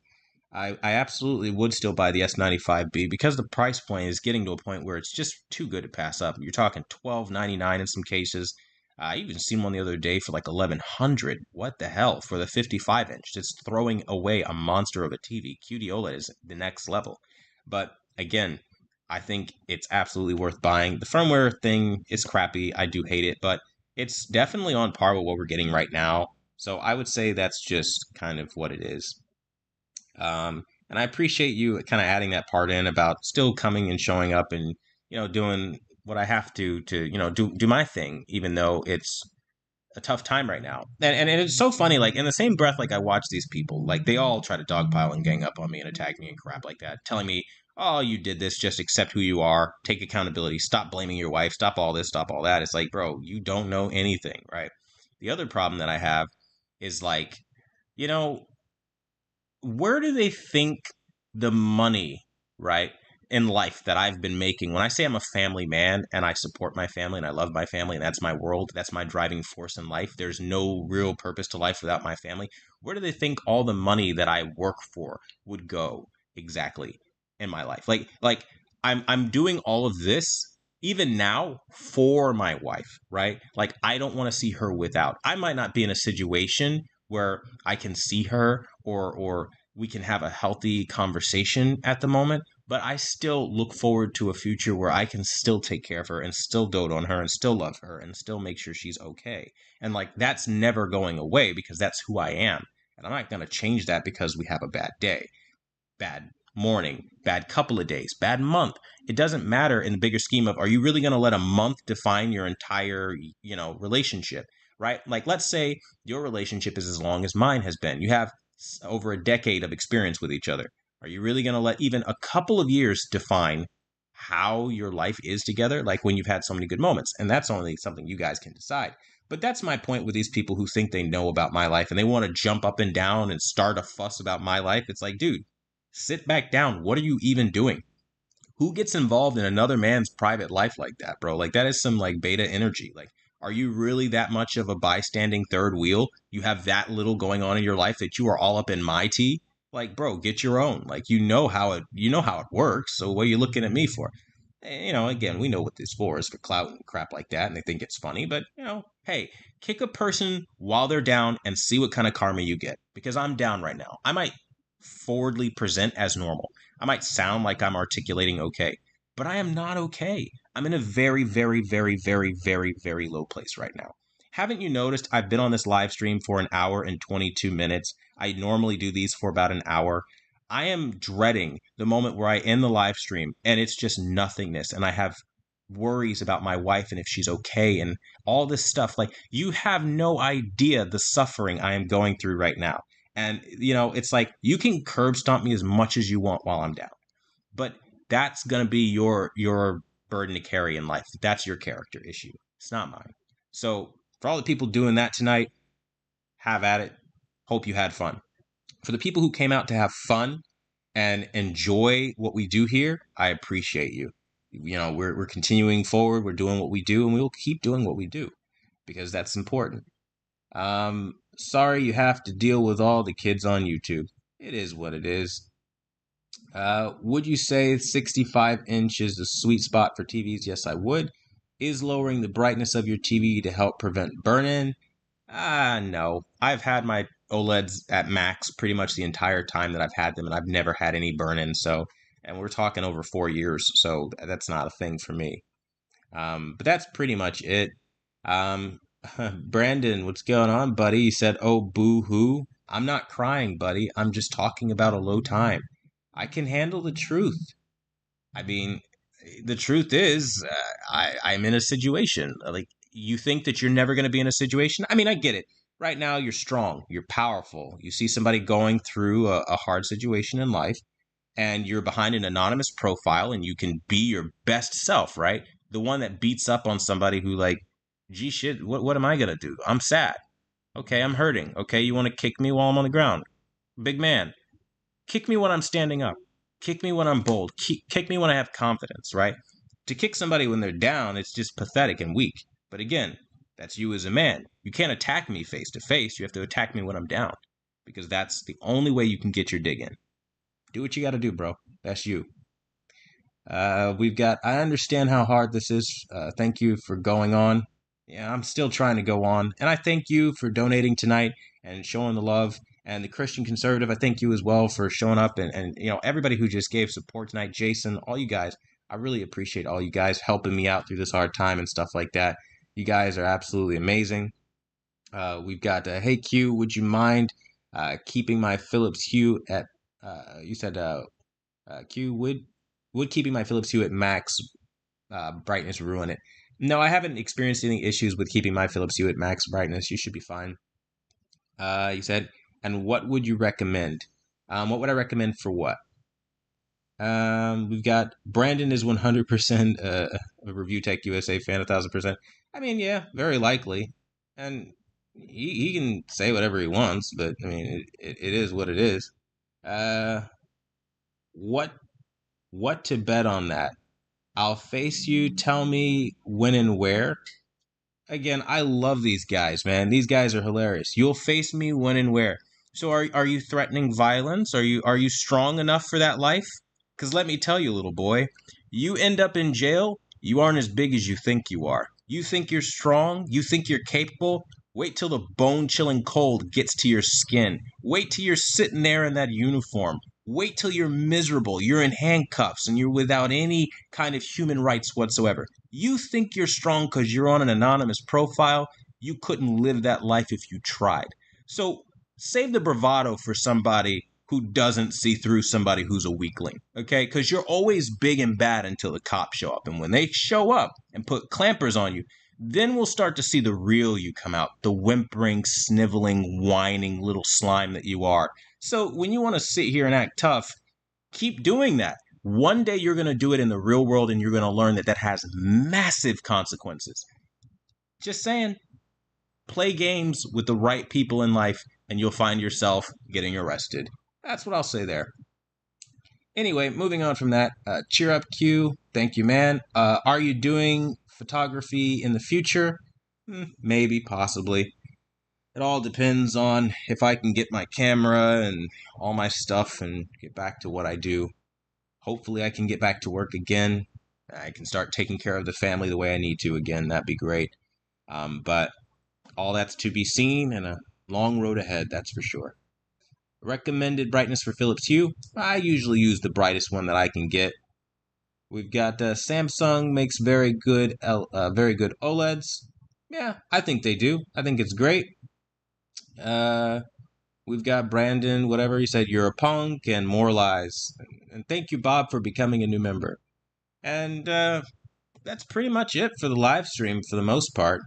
I absolutely would still buy the S95B because the price point is getting to a point where it's just too good to pass up. You're talking $12.99 in some cases. I even seen one the other day for like 1100. What the hell for the 55-inch? It's throwing away a monster of a TV. QD OLED is the next level. But again, I think it's absolutely worth buying. The firmware thing is crappy. I do hate it, but it's definitely on par with what we're getting right now. So I would say that's just kind of what it is. And I appreciate you kind of adding that part in about still coming and showing up and doing what I have to do my thing, even though it's a tough time right now. And it's so funny, like in the same breath, like I watch these people, like they all try to dogpile and gang up on me and attack me and crap like that, telling me, oh, you did this, just accept who you are, take accountability, stop blaming your wife, stop all this, stop all that. It's like, bro, you don't know anything, right? The other problem that I have is like, you know, where do they think the money, right, in life that I've been making? When I say I'm a family man and I support my family and I love my family and that's my world, that's my driving force in life. There's no real purpose to life without my family. Where do they think all the money that I work for would go exactly in my life? Like I'm doing all of this even now for my wife, right? Like I don't want to see her without. I might not be in a situation where I can see her, or we can have a healthy conversation at the moment, but I still look forward to a future where I can still take care of her and still dote on her and still love her and still make sure she's okay. And like that's never going away because that's who I am. And I'm not going to change that because we have a bad day, bad morning, bad couple of days, bad month. It doesn't matter in the bigger scheme of, are you really going to let a month define your entire, relationship, right? Like let's say your relationship is as long as mine has been. You have over a decade of experience with each other. Are you really going to let even a couple of years define how your life is together? Like when you've had so many good moments. And that's only something you guys can decide. But that's my point with these people who think they know about my life and they want to jump up and down and start a fuss about my life. It's like, dude, sit back down. What are you even doing? Who gets involved in another man's private life like that, bro? Like that is some like beta energy. Like, are you really that much of a bystanding third wheel? You have that little going on in your life that you are all up in my tea? Like, bro, get your own. Like, you know how it works. So what are you looking at me for? Again, we know what this for is for clout and crap like that, and they think it's funny. But hey, kick a person while they're down and see what kind of karma you get. Because I'm down right now. I might forwardly present as normal. I might sound like I'm articulating okay, but I am not okay. I'm in a very, very, very, very, very, very low place right now. Haven't you noticed I've been on this live stream for an hour and 22 minutes? I normally do these for about an hour. I am dreading the moment where I end the live stream and it's just nothingness and I have worries about my wife and if she's okay and all this stuff. Like, you have no idea the suffering I am going through right now. And, it's like you can curb stomp me as much as you want while I'm down. But that's going to be your burden to carry in life. That's your character issue. It's not mine. So, for all the people doing that tonight, have at it. Hope you had fun. For the people who came out to have fun and enjoy what we do here, I appreciate you. We're continuing forward. We're doing what we do, and we will keep doing what we do because that's important. Sorry you have to deal with all the kids on YouTube. It is what it is. Would you say 65 inch is the sweet spot for TVs? Yes, I would. Is lowering the brightness of your TV to help prevent burn-in? No. I've had my OLEDs at max pretty much the entire time that I've had them, and I've never had any burn-in. So, and we're talking over 4 years, so that's not a thing for me. But that's pretty much it. Um, Brandon, what's going on, buddy? He said, "Oh, boo hoo." I'm not crying, buddy. I'm just talking about a low time. I can handle the truth. I mean, the truth is, I'm in a situation. Like, you think that you're never going to be in a situation? I mean, I get it. Right now, you're strong, you're powerful. You see somebody going through a hard situation in life, and you're behind an anonymous profile, and you can be your best self, right? The one that beats up on somebody who, like, gee, shit, what am I going to do? I'm sad. Okay, I'm hurting. Okay, you want to kick me while I'm on the ground? Big man, kick me when I'm standing up. Kick me when I'm bold. Kick me when I have confidence, right? To kick somebody when they're down, it's just pathetic and weak. But again, that's you as a man. You can't attack me face to face. You have to attack me when I'm down because that's the only way you can get your dig in. Do what you got to do, bro. That's you. We've got, I understand how hard this is. Thank you for going on. Yeah, I'm still trying to go on. And I thank you for donating tonight and showing the love. And the Christian Conservative, I thank you as well for showing up. And everybody who just gave support tonight, Jason, all you guys, I really appreciate all you guys helping me out through this hard time and stuff like that. You guys are absolutely amazing. We've got, hey Q, would you mind keeping my Philips Hue at, you said, Q, would keeping my Philips Hue at max brightness ruin it? No, I haven't experienced any issues with keeping my Philips Hue at max brightness. You should be fine. You said, and what would you recommend? What would I recommend for what? We've got Brandon is 100% a Review Tech USA fan, 1,000%. I mean, yeah, very likely. And he can say whatever he wants, but I mean, it is what it is. What to bet on that? I'll face you. Tell me when and where. Again, I love these guys, man. These guys are hilarious. You'll face me when and where. So are you threatening violence? Are you strong enough for that life? Cuz let me tell you, little boy, you end up in jail, you aren't as big as you think you are. You think you're strong, you think you're capable. Wait till the bone chilling cold gets to your skin. Wait till you're sitting there in that uniform. Wait till you're miserable. You're in handcuffs and you're without any kind of human rights whatsoever. You think you're strong because you're on an anonymous profile. You couldn't live that life if you tried. So save the bravado for somebody who doesn't see through somebody who's a weakling, okay? Because you're always big and bad until the cops show up. And when they show up and put clampers on you, then we'll start to see the real you come out, the whimpering, sniveling, whining little slime that you are. So when you want to sit here and act tough, keep doing that. One day you're going to do it in the real world and you're going to learn that that has massive consequences. Just saying, play games with the right people in life and you'll find yourself getting arrested. That's what I'll say there. Anyway, moving on from that, cheer up, Q. Thank you, man. Are you doing photography in the future? Maybe, possibly. It all depends on if I can get my camera and all my stuff and get back to what I do. Hopefully, I can get back to work again. I can start taking care of the family the way I need to again. That'd be great. But all that's to be seen and a long road ahead, that's for sure. Recommended brightness for Philips Hue. I usually use the brightest one that I can get. We've got Samsung makes very good OLEDs. Yeah, I think they do. I think it's great. Uh, we've got Brandon, whatever he said, you're a punk, and more lies. And thank you, Bob, for becoming a new member. And that's pretty much it for the live stream for the most part.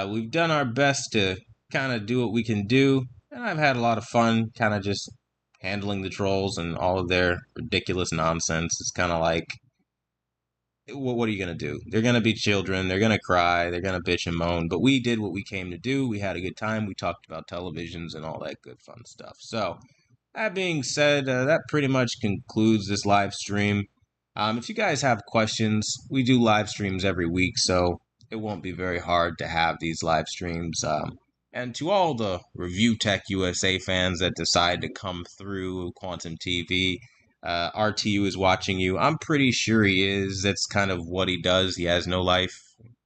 We've done our best to kind of do what we can do, and I've had a lot of fun kind of just handling the trolls and all of their ridiculous nonsense. It's kind of like, what are you going to do? They're going to be children. They're going to cry. They're going to bitch and moan. But we did what we came to do. We had a good time. We talked about televisions and all that good fun stuff. So, that being said, that pretty much concludes this live stream. If you guys have questions, we do live streams every week, so it won't be very hard to have these live streams. And to all the Review Tech USA fans that decide to come through Quantum TV, RTU is watching you. I'm pretty sure he is. That's kind of what he does. He has no life.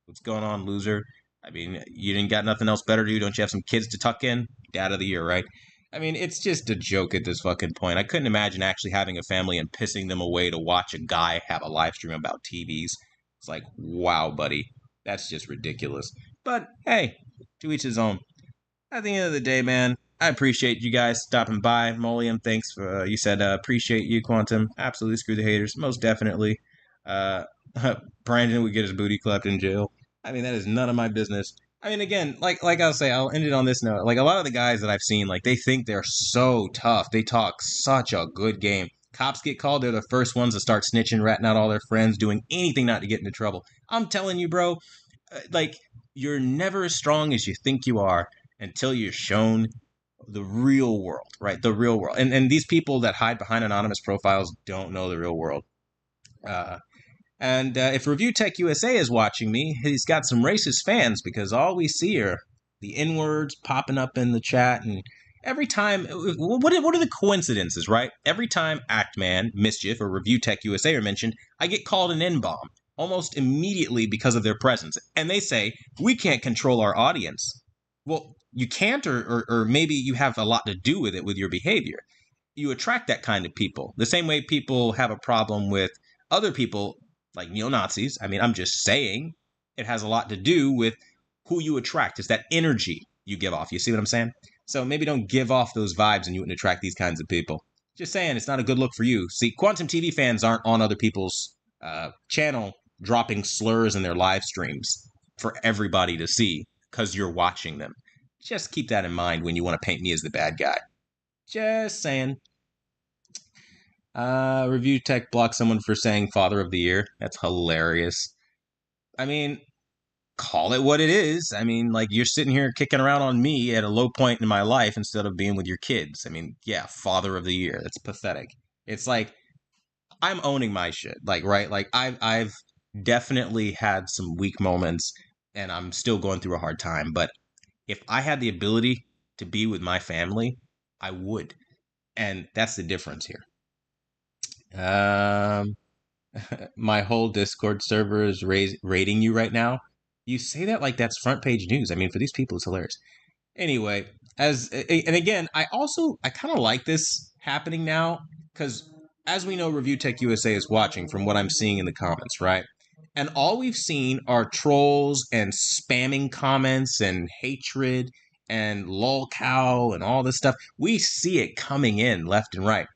What's going on, loser? I mean, you didn't got nothing else better to do? Don't you have some kids to tuck in? Dad of the year, right? I mean, it's just a joke at this fucking point. I couldn't imagine actually having a family and pissing them away to watch a guy have a live stream about TVs. It's like, wow, buddy. That's just ridiculous. But hey, to each his own. At the end of the day, man, I appreciate you guys stopping by. Molium, thanks for, you said, appreciate you, Quantum. Absolutely screw the haters. Most definitely. Uh, Brandon would get his booty clapped in jail. I mean, that is none of my business. I mean, again, like I'll say, I'll end it on this note. Like, a lot of the guys that I've seen, like, they think they're so tough. They talk such a good game. Cops get called, they're the first ones to start snitching, ratting out all their friends, doing anything not to get into trouble. I'm telling you, bro, like, you're never as strong as you think you are until you're shown the real world, right? The real world. And these people that hide behind anonymous profiles don't know the real world. And if Review Tech USA is watching me, he's got some racist fans because all we see are the N-words popping up in the chat. And every time, what are the coincidences, right? Every time Actman, Mischief, or Review Tech USA are mentioned, I get called an N-bomb almost immediately because of their presence. And they say, we can't control our audience. Well, you can't, or maybe you have a lot to do with it with your behavior. You attract that kind of people. The same way people have a problem with other people like neo-Nazis. I mean, I'm just saying it has a lot to do with who you attract. It's that energy you give off. You see what I'm saying? So maybe don't give off those vibes and you wouldn't attract these kinds of people. Just saying, it's not a good look for you. See, Quantum TV fans aren't on other people's channel dropping slurs in their live streams for everybody to see because you're watching them. Just keep that in mind when you want to paint me as the bad guy. Just saying. Review Tech blocked someone for saying Father of the Year. That's hilarious. I mean, call it what it is. I mean, like, you're sitting here kicking around on me at a low point in my life instead of being with your kids. I mean, yeah, Father of the Year. That's pathetic. It's like, I'm owning my shit. Like, right? Like, I've definitely had some weak moments and I'm still going through a hard time. But if I had the ability to be with my family, I would. And that's the difference here. My whole Discord server is rating you right now. You say that like that's front page news. I mean, for these people, it's hilarious. Anyway, and again, I kind of like this happening now because as we know, Review Tech USA is watching from what I'm seeing in the comments, right? And all we've seen are trolls and spamming comments and hatred and lolcow and all this stuff. We see it coming in left and right.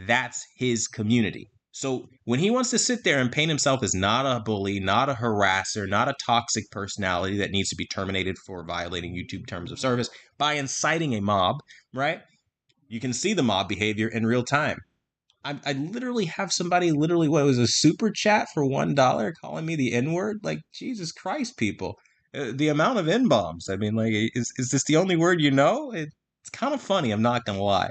That's his community. So when he wants to sit there and paint himself as not a bully, not a harasser, not a toxic personality that needs to be terminated for violating YouTube terms of service by inciting a mob, right? You can see the mob behavior in real time. I literally have somebody literally what was a super chat for $1 calling me the N word. Like Jesus Christ, people, the amount of N bombs. I mean, like, is this the only word you know? It's kind of funny. I'm not gonna lie.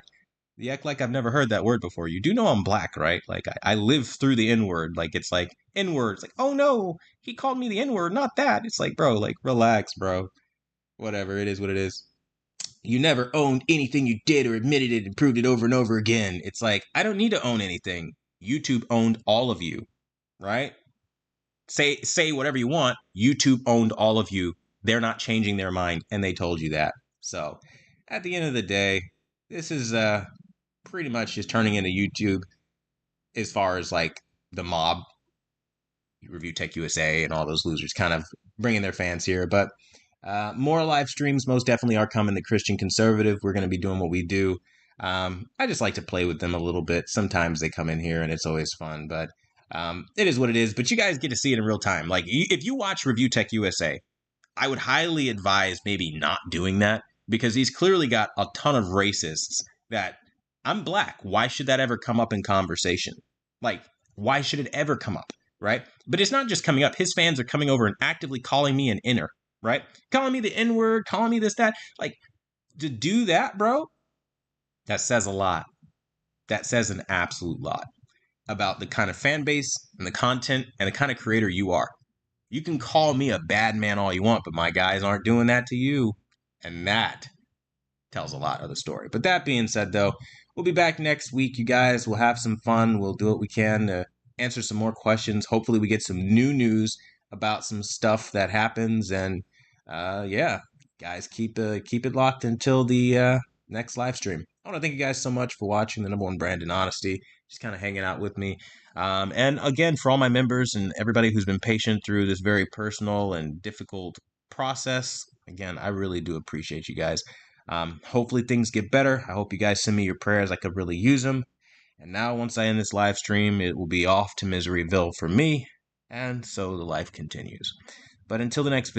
You act like I've never heard that word before. You do know I'm black, right? Like I live through the N word. Like it's like N word. It's like, oh no, he called me the N word, not that. It's like, bro, like relax, bro. Whatever, it is what it is. You never owned anything you did or admitted it and proved it over and over again. It's like, I don't need to own anything. YouTube owned all of you, right? Say whatever you want. YouTube owned all of you. They're not changing their mind, and they told you that. So, at the end of the day, this is pretty much just turning into YouTube as far as like the mob, Review Tech USA, and all those losers kind of bringing their fans here. But more live streams most definitely are coming. The Christian Conservative, we're going to be doing what we do. I just like to play with them a little bit. Sometimes they come in here and it's always fun, but it is what it is. But you guys get to see it in real time. Like if you watch Review Tech USA, I would highly advise maybe not doing that because he's clearly got a ton of racists that I'm black. Why should that ever come up in conversation? Like, why should it ever come up? Right? But it's not just coming up. His fans are coming over and actively calling me an inner, right? Calling me the N word, calling me this, that. Like, to do that, bro, that says a lot. That says an absolute lot about the kind of fan base and the content and the kind of creator you are. You can call me a bad man all you want, but my guys aren't doing that to you. And that tells a lot of the story. But that being said, though, we'll be back next week, you guys. We'll have some fun. We'll do what we can to answer some more questions. Hopefully, we get some new news about some stuff that happens. And yeah, guys, keep it locked until the next live stream. I want to thank you guys so much for watching the number one brand in honesty, just kind of hanging out with me. And again, for all my members and everybody who's been patient through this very personal and difficult process, again, I really do appreciate you guys. Hopefully things get better. I hope you guys send me your prayers. I could really use them. And now, once I end this live stream, it will be off to Miseryville for me, and so the life continues. But until the next video.